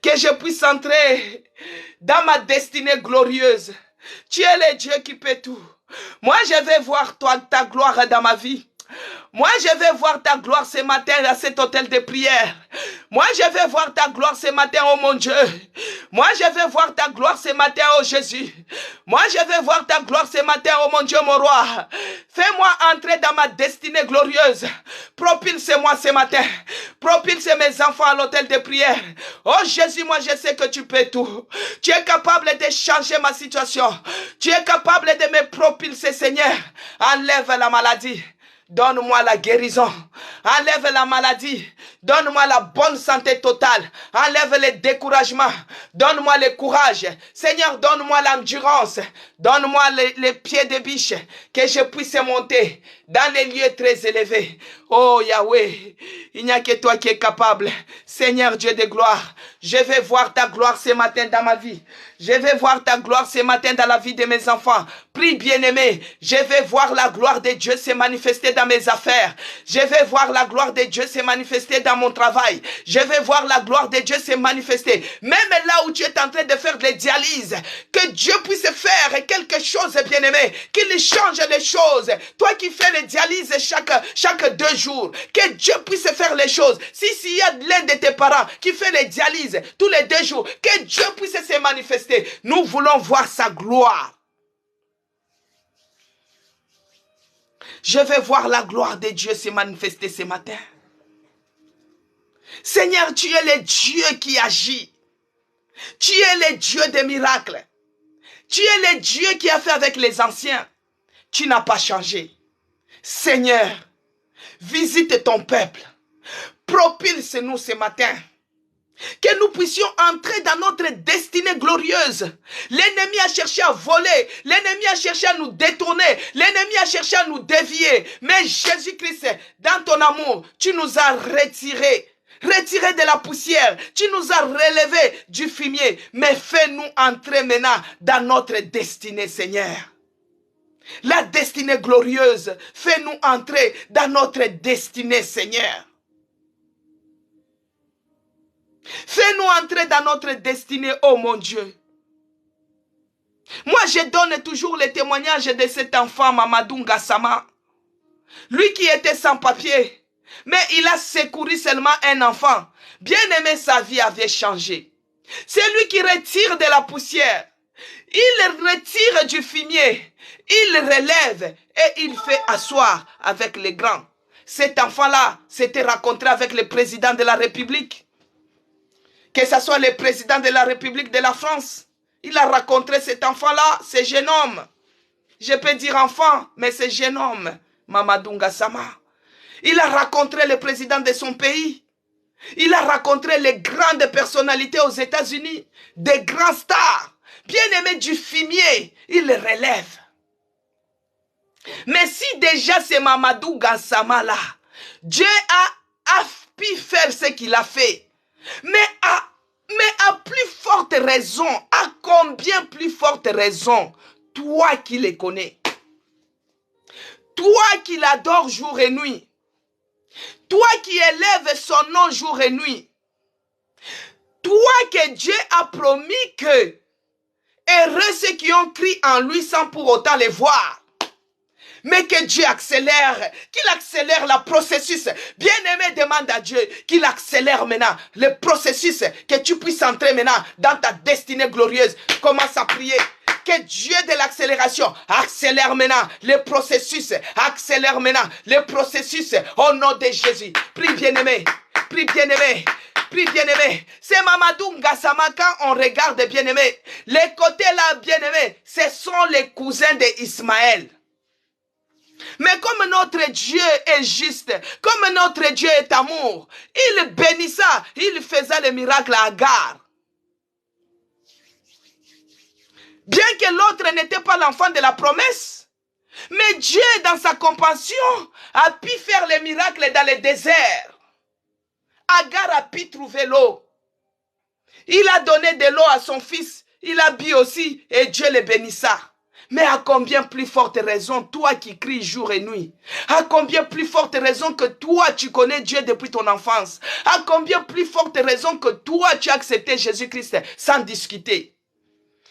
que je puisse entrer dans ma destinée glorieuse. Tu es le Dieu qui peut tout. Moi, je vais voir ta gloire dans ma vie. Moi, je vais voir ta gloire ce matin à cet hôtel de prière. Moi, je vais voir ta gloire ce matin, oh mon Dieu. Moi, je vais voir ta gloire ce matin, oh Jésus. Moi, je vais voir ta gloire ce matin, oh mon Dieu, mon roi. Fais-moi entrer dans ma destinée glorieuse. Propulse-moi ce matin. Propulse mes enfants à l'hôtel de prière. Oh Jésus, moi, je sais que tu peux tout. Tu es capable de changer ma situation. Tu es capable de me propulser, Seigneur. Enlève la maladie. Donne-moi la guérison. Enlève la maladie. Donne-moi la bonne santé totale. Enlève le découragement. Donne-moi le courage. Seigneur, donne-moi l'endurance. Donne-moi les pieds de biche. Que je puisse monter dans les lieux très élevés. Oh Yahweh, il n'y a que toi qui es capable. Seigneur Dieu de gloire, je vais voir ta gloire ce matin dans ma vie. Je vais voir ta gloire ce matin dans la vie de mes enfants. Prie bien-aimé, je vais voir la gloire de Dieu se manifester dans mes affaires. Je vais voir la gloire de Dieu se manifester dans mon travail. Je vais voir la gloire de Dieu se manifester. Même là où tu es en train de faire des dialyses, que Dieu puisse faire quelque chose, bien-aimé, qu'il change les choses. Toi qui fais les dialyses chaque 2 jours, que Dieu puisse faire les choses. S'il y a l'un de tes parents qui fait les dialyses tous les 2 jours, que Dieu puisse se manifester. Nous voulons voir sa gloire. Je vais voir la gloire de Dieu se manifester ce matin. Seigneur, tu es le Dieu qui agit. Tu es le Dieu des miracles. Tu es le Dieu qui a fait avec les anciens. Tu n'as pas changé. Seigneur, visite ton peuple. Propulse-nous ce matin. Que nous puissions entrer dans notre destinée glorieuse. L'ennemi a cherché à voler. L'ennemi a cherché à nous détourner. L'ennemi a cherché à nous dévier. Mais Jésus-Christ, dans ton amour, tu nous as retirés. Retirés de la poussière. Tu nous as relevés du fumier. Mais fais-nous entrer maintenant dans notre destinée, Seigneur. La destinée glorieuse. Fais-nous entrer dans notre destinée, Seigneur. Fais-nous entrer dans notre destinée, oh mon Dieu. Moi, je donne toujours le témoignage de cet enfant, Mamadou Ngassama. Lui qui était sans papier, mais il a secouru seulement un enfant. Bien aimé, sa vie avait changé. C'est lui qui retire de la poussière. Il retire du fumier. Il relève et il fait asseoir avec les grands. Cet enfant-là s'était rencontré avec le président de la République. Que ce soit le président de la République de la France. Il a rencontré cet enfant-là, ce jeune homme. Je peux dire enfant, mais ce jeune homme, Mamadou Ngassama. Il a rencontré le président de son pays. Il a rencontré les grandes personnalités aux États-Unis, des grands stars. Bien aimé du fumier, il le relève. Mais si déjà c'est Mamadou Ngassama là, Dieu a pu faire ce qu'il a fait. Mais à plus forte raison, à combien plus forte raison, toi qui les connais, toi qui l'adores jour et nuit, toi qui élèves son nom jour et nuit, toi que Dieu a promis que heureux ceux qui ont crié en lui sans pour autant les voir. Mais que Dieu accélère, qu'il accélère le processus. Bien-aimé, demande à Dieu qu'il accélère maintenant le processus, que tu puisses entrer maintenant dans ta destinée glorieuse. Commence à prier. Que Dieu de l'accélération accélère maintenant le processus. Accélère maintenant le processus au nom de Jésus. Prie bien-aimé. Prie bien-aimé. Prie bien-aimé. C'est Mamadou Ngassama quand on regarde bien-aimé. Les côtés là bien-aimé, ce sont les cousins d'Ismaël. Mais comme notre Dieu est juste, comme notre Dieu est amour, il bénissait, il faisait le miracle à Agar. Bien que l'autre n'était pas l'enfant de la promesse, mais Dieu dans sa compassion a pu faire le miracle dans le désert. Agar a pu trouver l'eau. Il a donné de l'eau à son fils, il a bu aussi et Dieu le bénissa. Mais à combien plus forte raison, toi qui cries jour et nuit, à combien plus forte raison que toi tu connais Dieu depuis ton enfance, à combien plus forte raison que toi tu as accepté Jésus-Christ sans discuter.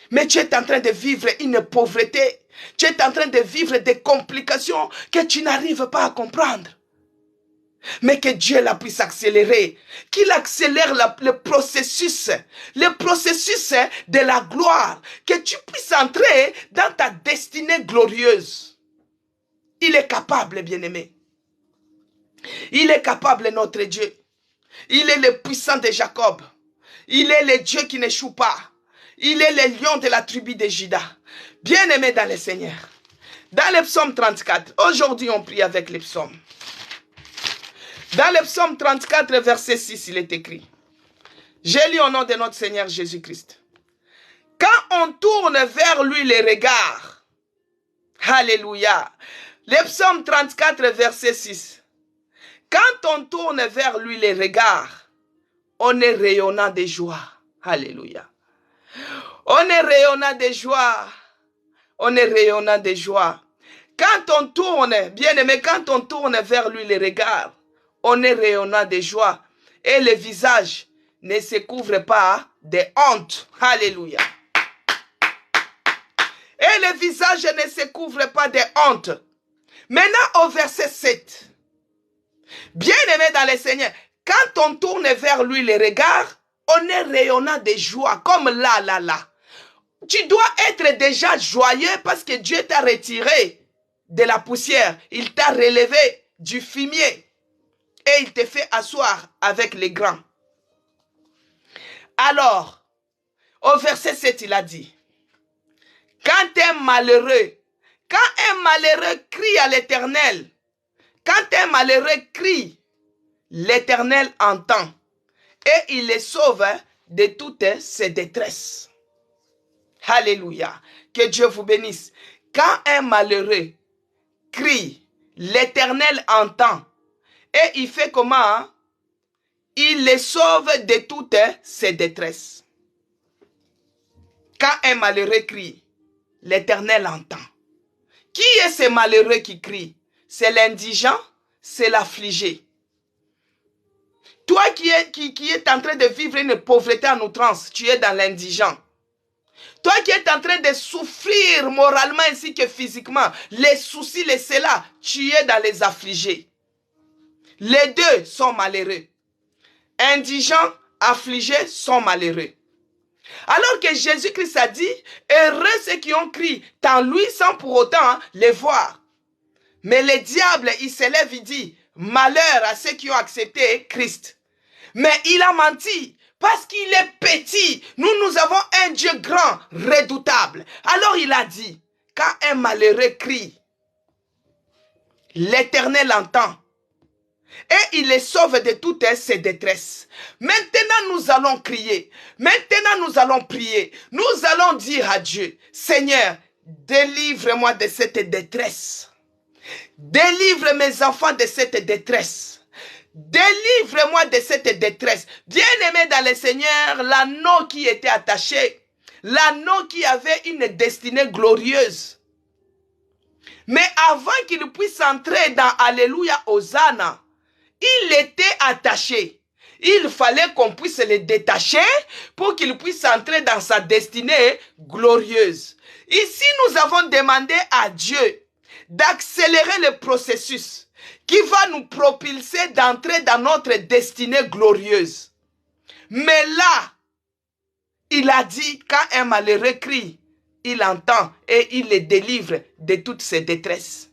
Mais tu es en train de vivre une pauvreté, tu es en train de vivre des complications que tu n'arrives pas à comprendre. Mais que Dieu la puisse accélérer, qu'il accélère le processus de la gloire, que tu puisses entrer dans ta destinée glorieuse. Il est capable, bien-aimé. Il est capable, notre Dieu. Il est le puissant de Jacob. Il est le Dieu qui n'échoue pas. Il est le lion de la tribu de Juda. Bien-aimé dans le Seigneur. Dans le psaume 34, aujourd'hui on prie avec les psaumes. Dans le psaume 34, verset 6, il est écrit. J'ai lu au nom de notre Seigneur Jésus-Christ. Quand on tourne vers lui les regards, alléluia. Le psaume 34, verset 6. Quand on tourne vers lui les regards, on est rayonnant de joie. Alléluia. On est rayonnant de joie. On est rayonnant de joie. Quand on tourne, bien aimé, quand on tourne vers lui les regards, on est rayonnant de joie et le visage ne se couvre pas de honte. Alléluia. Et le visage ne se couvre pas de honte. Maintenant au verset 7. Bien aimé dans le Seigneur, quand on tourne vers lui les regards, on est rayonnant de joie comme là. Tu dois être déjà joyeux parce que Dieu t'a retiré de la poussière. Il t'a relevé du fumier. Et il te fait asseoir avec les grands. Alors, Au verset 7, il a dit, quand un malheureux crie à l'Éternel, quand un malheureux crie, l'Éternel entend et il les sauve de toutes ses détresses. Alléluia. Que Dieu vous bénisse. Quand un malheureux crie, l'Éternel entend et il fait comment? Il les sauve de toutes ses détresses. Quand un malheureux crie, l'Éternel entend. Qui est ce malheureux qui crie? C'est l'indigent, c'est l'affligé. Toi qui es en train de vivre une pauvreté en outrance, tu es dans l'indigent. Toi qui es en train de souffrir moralement ainsi que physiquement, les soucis, les cela, tu es dans les affligés. Les deux sont malheureux. Indigents, affligés sont malheureux. Alors que Jésus-Christ a dit, heureux ceux qui ont crié en lui sans pour autant les voir. Mais le diable, il s'élève, il dit, malheur à ceux qui ont accepté Christ. Mais il a menti, parce qu'il est petit. Nous avons un Dieu grand, redoutable. Alors il a dit, quand un malheureux crie, l'Éternel entend. Et il les sauve de toutes ses détresses. Maintenant, nous allons crier. Maintenant, nous allons prier. Nous allons dire à Dieu, Seigneur, délivre-moi de cette détresse. Délivre mes enfants de cette détresse. Délivre-moi de cette détresse. Bien-aimé dans le Seigneur, l'anneau qui était attaché, l'anneau qui avait une destinée glorieuse. Mais avant qu'il puisse entrer dans Alléluia Hosanna, il était attaché. Il fallait qu'on puisse le détacher pour qu'il puisse entrer dans sa destinée glorieuse. Ici, nous avons demandé à Dieu d'accélérer le processus qui va nous propulser d'entrer dans notre destinée glorieuse. Mais là, il a dit, quand un malheureux crie, il entend et il les délivre de toutes ses détresses.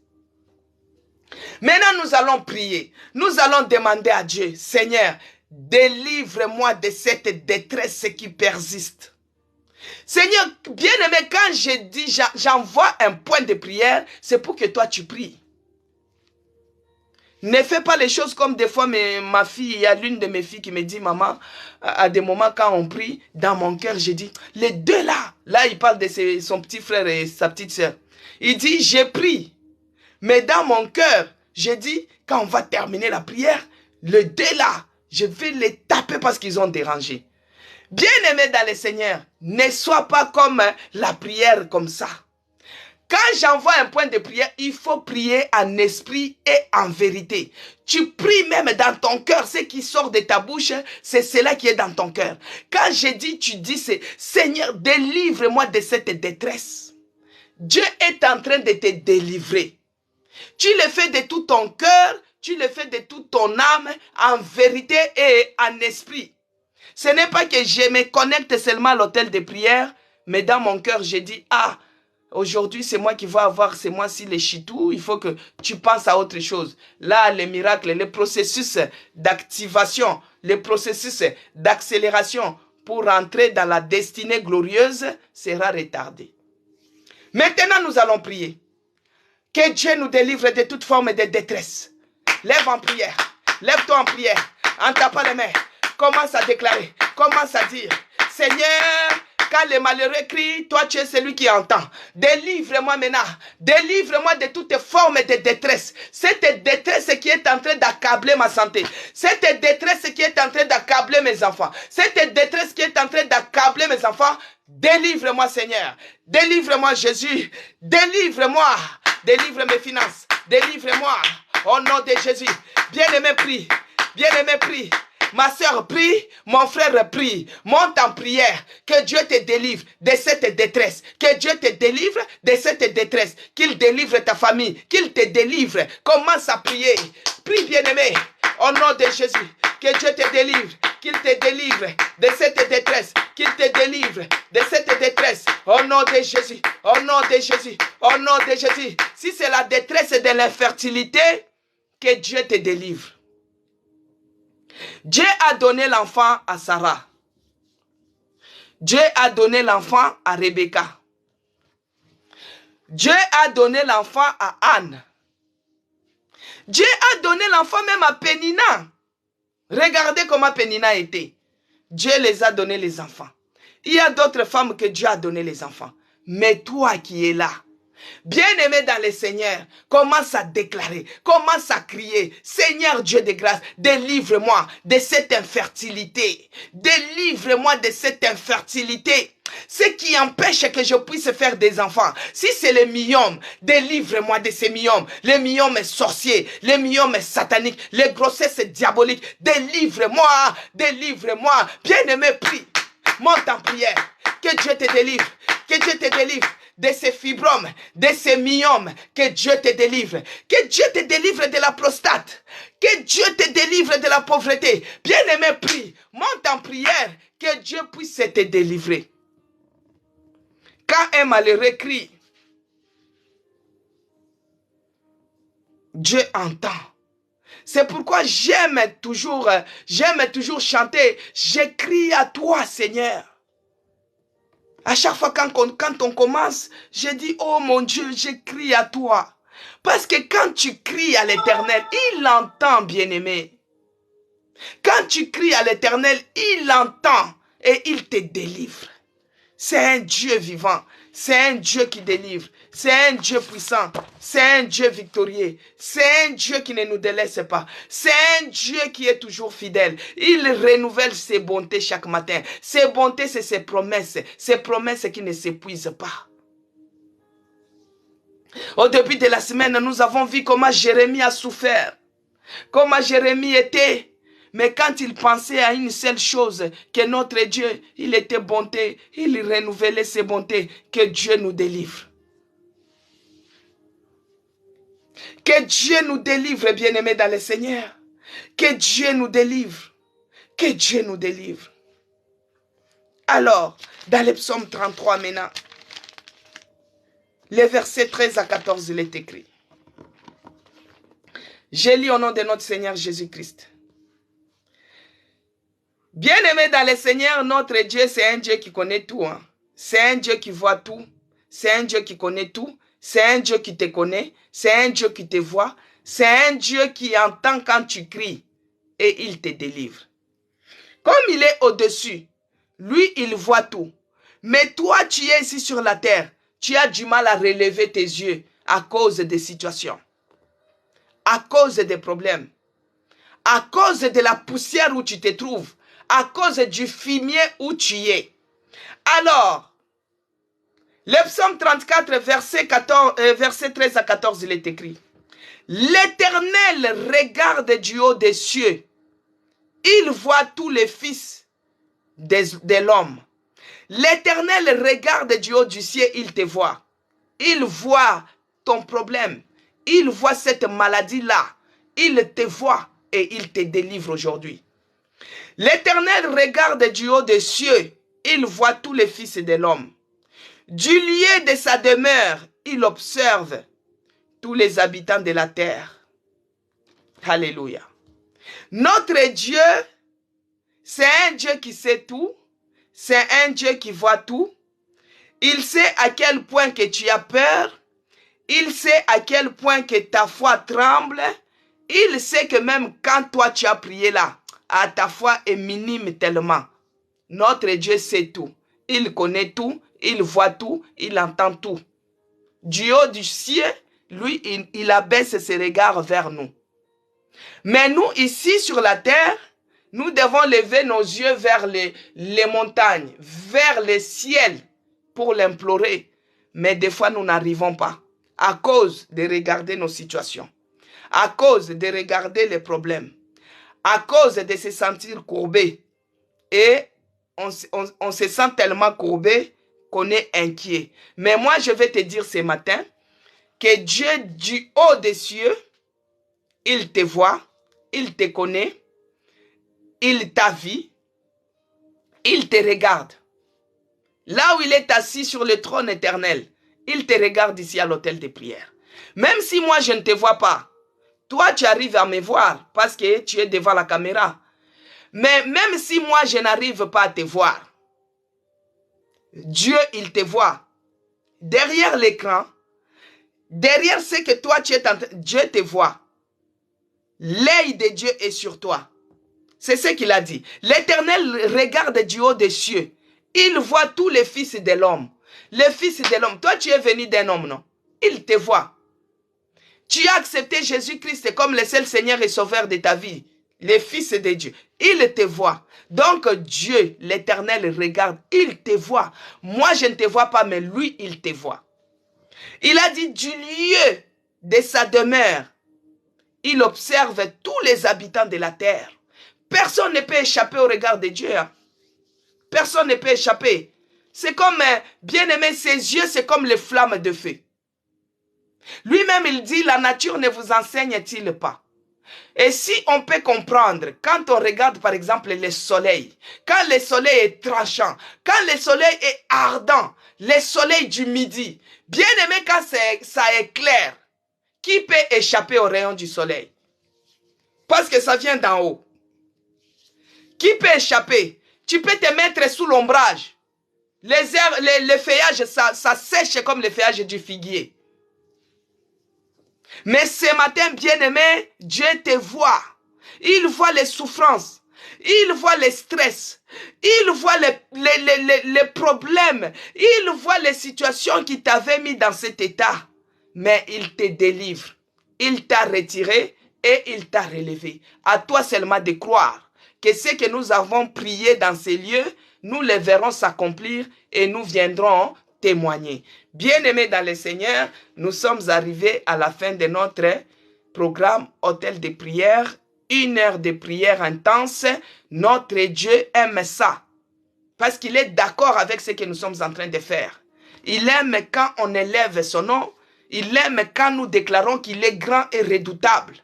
Maintenant, nous allons prier. Nous allons demander à Dieu, Seigneur, délivre-moi de cette détresse qui persiste. Seigneur, bien-aimé, quand je dis, j'envoie un point de prière, c'est pour que toi tu pries. Ne fais pas les choses comme des fois ma fille, il y a l'une de mes filles qui me dit, maman, à des moments quand on prie, dans mon cœur, je dis, les deux là il parle de son petit frère et sa petite soeur. Il dit, j'ai pris, mais dans mon cœur, je dis, quand on va terminer la prière, les deux là, je vais les taper parce qu'ils ont dérangé. Bien-aimé dans le Seigneur, ne sois pas comme la prière comme ça. Quand j'envoie un point de prière, il faut prier en esprit et en vérité. Tu pries même dans ton cœur. Ce qui sort de ta bouche, c'est cela qui est dans ton cœur. Quand je dis, tu dis, c'est Seigneur, délivre-moi de cette détresse. Dieu est en train de te délivrer. Tu le fais de tout ton cœur, tu le fais de toute ton âme, en vérité et en esprit. Ce n'est pas que je me connecte seulement à l'autel de prière, mais dans mon cœur, je dis, aujourd'hui, c'est moi qui vais avoir, c'est moi si les chitous, il faut que tu penses à autre chose. Là, les miracles, les processus d'activation, les processus d'accélération pour entrer dans la destinée glorieuse sera retardé. Maintenant, nous allons prier. Que Dieu nous délivre de toute forme de détresse. Lève en prière. Lève-toi en prière. En tapant les mains. Commence à déclarer. Commence à dire. Seigneur, quand les malheureux crient, toi tu es celui qui entend. Délivre-moi maintenant. Délivre-moi de toute forme de détresse. Cette détresse qui est en train d'accabler ma santé. Cette détresse qui est en train d'accabler mes enfants. Cette détresse qui est en train d'accabler mes enfants. Délivre-moi Seigneur. Délivre-moi Jésus. Délivre-moi. Délivre mes finances. Délivre-moi. Au nom de Jésus. Bien-aimé, prie. Bien-aimé, prie. Ma soeur prie, mon frère prie, monte en prière, que Dieu te délivre de cette détresse, que Dieu te délivre de cette détresse, qu'il délivre ta famille, qu'il te délivre. Commence à prier, prie bien-aimé, au nom de Jésus, que Dieu te délivre, qu'il te délivre de cette détresse, qu'il te délivre de cette détresse, au nom de Jésus, au nom de Jésus, au nom de Jésus. Si c'est la détresse de l'infertilité, que Dieu te délivre. Dieu a donné l'enfant à Sarah. Dieu a donné l'enfant à Rebecca. Dieu a donné l'enfant à Anne. Dieu a donné l'enfant même à Pénina. Regardez comment Pénina était. Dieu les a donné les enfants. Il y a d'autres femmes que Dieu a donné les enfants. Mais toi qui es là, bien-aimé dans le Seigneur, commence à déclarer, commence à crier, Seigneur Dieu de grâce, délivre-moi de cette infertilité. Délivre-moi de cette infertilité. Ce qui empêche que je puisse faire des enfants. Si c'est le myome, délivre-moi de ces myomes. Le myome sorcier, le myome satanique, les grossesses diaboliques. Délivre-moi, délivre-moi. Bien-aimé, prie. Monte en prière. Que Dieu te délivre. Que Dieu te délivre de ces fibromes, de ces myomes. Que Dieu te délivre. Que Dieu te délivre de la prostate. Que Dieu te délivre de la pauvreté. Bien-aimé, prie. Monte en prière. Que Dieu puisse te délivrer. Quand un malheureux crie, Dieu entend. C'est pourquoi j'aime toujours chanter. Je crie à toi, Seigneur. À chaque fois quand on commence, je dis, oh mon Dieu, je crie à toi. Parce que quand tu cries à l'Éternel, il entend, bien-aimé. Quand tu cries à l'Éternel, il entend et il te délivre. C'est un Dieu vivant. C'est un Dieu qui délivre. C'est un Dieu puissant. C'est un Dieu victorieux. C'est un Dieu qui ne nous délaisse pas. C'est un Dieu qui est toujours fidèle. Il renouvelle ses bontés chaque matin. Ses bontés, c'est ses promesses. Ses promesses qui ne s'épuisent pas. Au début de la semaine, nous avons vu comment Jérémie a souffert. Comment Jérémie était. Mais quand il pensait à une seule chose, que notre Dieu, il était bonté, il renouvelait ses bontés, que Dieu nous délivre. Que Dieu nous délivre, bien-aimés dans le Seigneur. Que Dieu nous délivre. Que Dieu nous délivre. Alors, dans le psaume 33 maintenant, les versets 13 à 14, il est écrit. Je lis au nom de notre Seigneur Jésus-Christ. Bien-aimé dans le Seigneur, notre Dieu, c'est un Dieu qui connaît tout. Hein. C'est un Dieu qui voit tout. C'est un Dieu qui connaît tout. C'est un Dieu qui te connaît. C'est un Dieu qui te voit. C'est un Dieu qui entend quand tu cries et il te délivre. Comme il est au-dessus, lui, il voit tout. Mais toi, tu es ici sur la terre. Tu as du mal à relever tes yeux à cause des situations, à cause des problèmes, à cause de la poussière où tu te trouves, à cause du fumier où tu es. Alors, le psaume 34, verset 13 à 14, il est écrit. L'Éternel regarde du haut des cieux. Il voit tous les fils de l'homme. L'Éternel regarde du haut du ciel, il te voit. Il voit ton problème. Il voit cette maladie-là. Il te voit et il te délivre aujourd'hui. L'Éternel regarde du haut des cieux. Il voit tous les fils de l'homme. Du lieu de sa demeure, il observe tous les habitants de la terre. Alléluia. Notre Dieu, c'est un Dieu qui sait tout. C'est un Dieu qui voit tout. Il sait à quel point que tu as peur. Il sait à quel point que ta foi tremble. Il sait que même quand toi tu as prié là, ta foi est minime tellement. Notre Dieu sait tout. Il connaît tout. Il voit tout. Il entend tout. Du haut du ciel, lui, il abaisse ses regards vers nous. Mais nous, ici sur la terre, nous devons lever nos yeux vers les montagnes, vers le ciel pour l'implorer. Mais des fois, nous n'arrivons pas à cause de regarder nos situations, à cause de regarder les problèmes, à cause de se sentir courbé. Et on se sent tellement courbé qu'on est inquiet. Mais moi, je vais te dire ce matin que Dieu du haut des cieux, il te voit, il te connaît, il t'a vu, il te regarde. Là où il est assis sur le trône éternel, il te regarde ici à l'autel de prière. Même si moi je ne te vois pas, toi tu arrives à me voir parce que tu es devant la caméra. Mais même si moi je n'arrive pas à te voir, Dieu, il te voit. Derrière l'écran, derrière ce que toi tu es en train, Dieu te voit. L'œil de Dieu est sur toi. C'est ce qu'il a dit. L'Éternel regarde du haut des cieux. Il voit tous les fils de l'homme. Les fils de l'homme. Toi, tu es venu d'un homme, non? Il te voit. Tu as accepté Jésus-Christ comme le seul Seigneur et Sauveur de ta vie. Les fils de Dieu. Il te voit. Donc Dieu, l'Éternel, regarde. Il te voit. Moi, je ne te vois pas, mais lui, il te voit. Il a dit du lieu de sa demeure. Il observe tous les habitants de la terre. Personne ne peut échapper au regard de Dieu. Personne ne peut échapper. C'est comme, bien-aimé, ses yeux, c'est comme les flammes de feu. Lui-même, il dit, la nature ne vous enseigne-t-il pas? Et si on peut comprendre, quand on regarde par exemple le soleil, quand le soleil est tranchant, quand le soleil est ardent, le soleil du midi, bien-aimé, quand ça éclaire, qui peut échapper aux rayons du soleil? Parce que ça vient d'en haut. Qui peut échapper? Tu peux te mettre sous l'ombrage. Les feuillages, ça sèche comme les feuillages du figuier. Mais ce matin, bien-aimé, Dieu te voit. Il voit les souffrances. Il voit les stress. Il voit les problèmes. Il voit les situations qui t'avaient mis dans cet état. Mais il te délivre. Il t'a retiré et il t'a relevé. À toi seulement de croire que ce que nous avons prié dans ces lieux, nous les verrons s'accomplir et nous viendrons témoigner. Bien-aimés dans le Seigneur, nous sommes arrivés à la fin de notre programme Hôtel de prière, 1 heure de prière intense. Notre Dieu aime ça parce qu'il est d'accord avec ce que nous sommes en train de faire. Il aime quand on élève son nom. Il aime quand nous déclarons qu'il est grand et redoutable.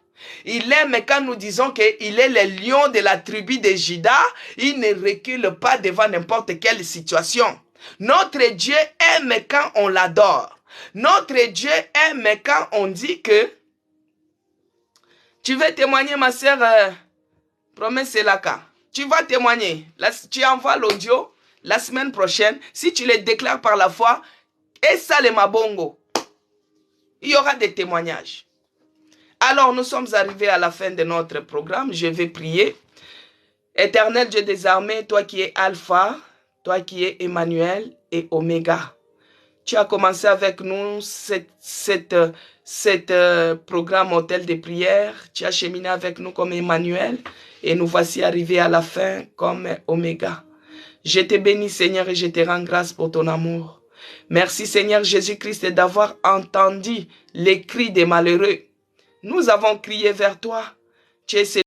Il aime quand nous disons qu'il est le lion de la tribu de Juda. Il ne recule pas devant n'importe quelle situation. Notre Dieu aime quand on l'adore. Notre Dieu aime quand on dit que tu veux témoigner, ma sœur, promesse c'est la cas. Tu vas témoigner. Là, tu envoies l'audio la semaine prochaine. Si tu le déclares par la foi, et ça le mabongo, il y aura des témoignages. Alors, nous sommes arrivés à la fin de notre programme. Je vais prier. Éternel Dieu des armées, toi qui es Alpha, toi qui es Emmanuel et Oméga. Tu as commencé avec nous cette programme Hôtel de prière. Tu as cheminé avec nous comme Emmanuel et nous voici arrivés à la fin comme Oméga. Je te bénis Seigneur et je te rends grâce pour ton amour. Merci Seigneur Jésus-Christ d'avoir entendu les cris des malheureux. Nous avons crié vers toi. Tu es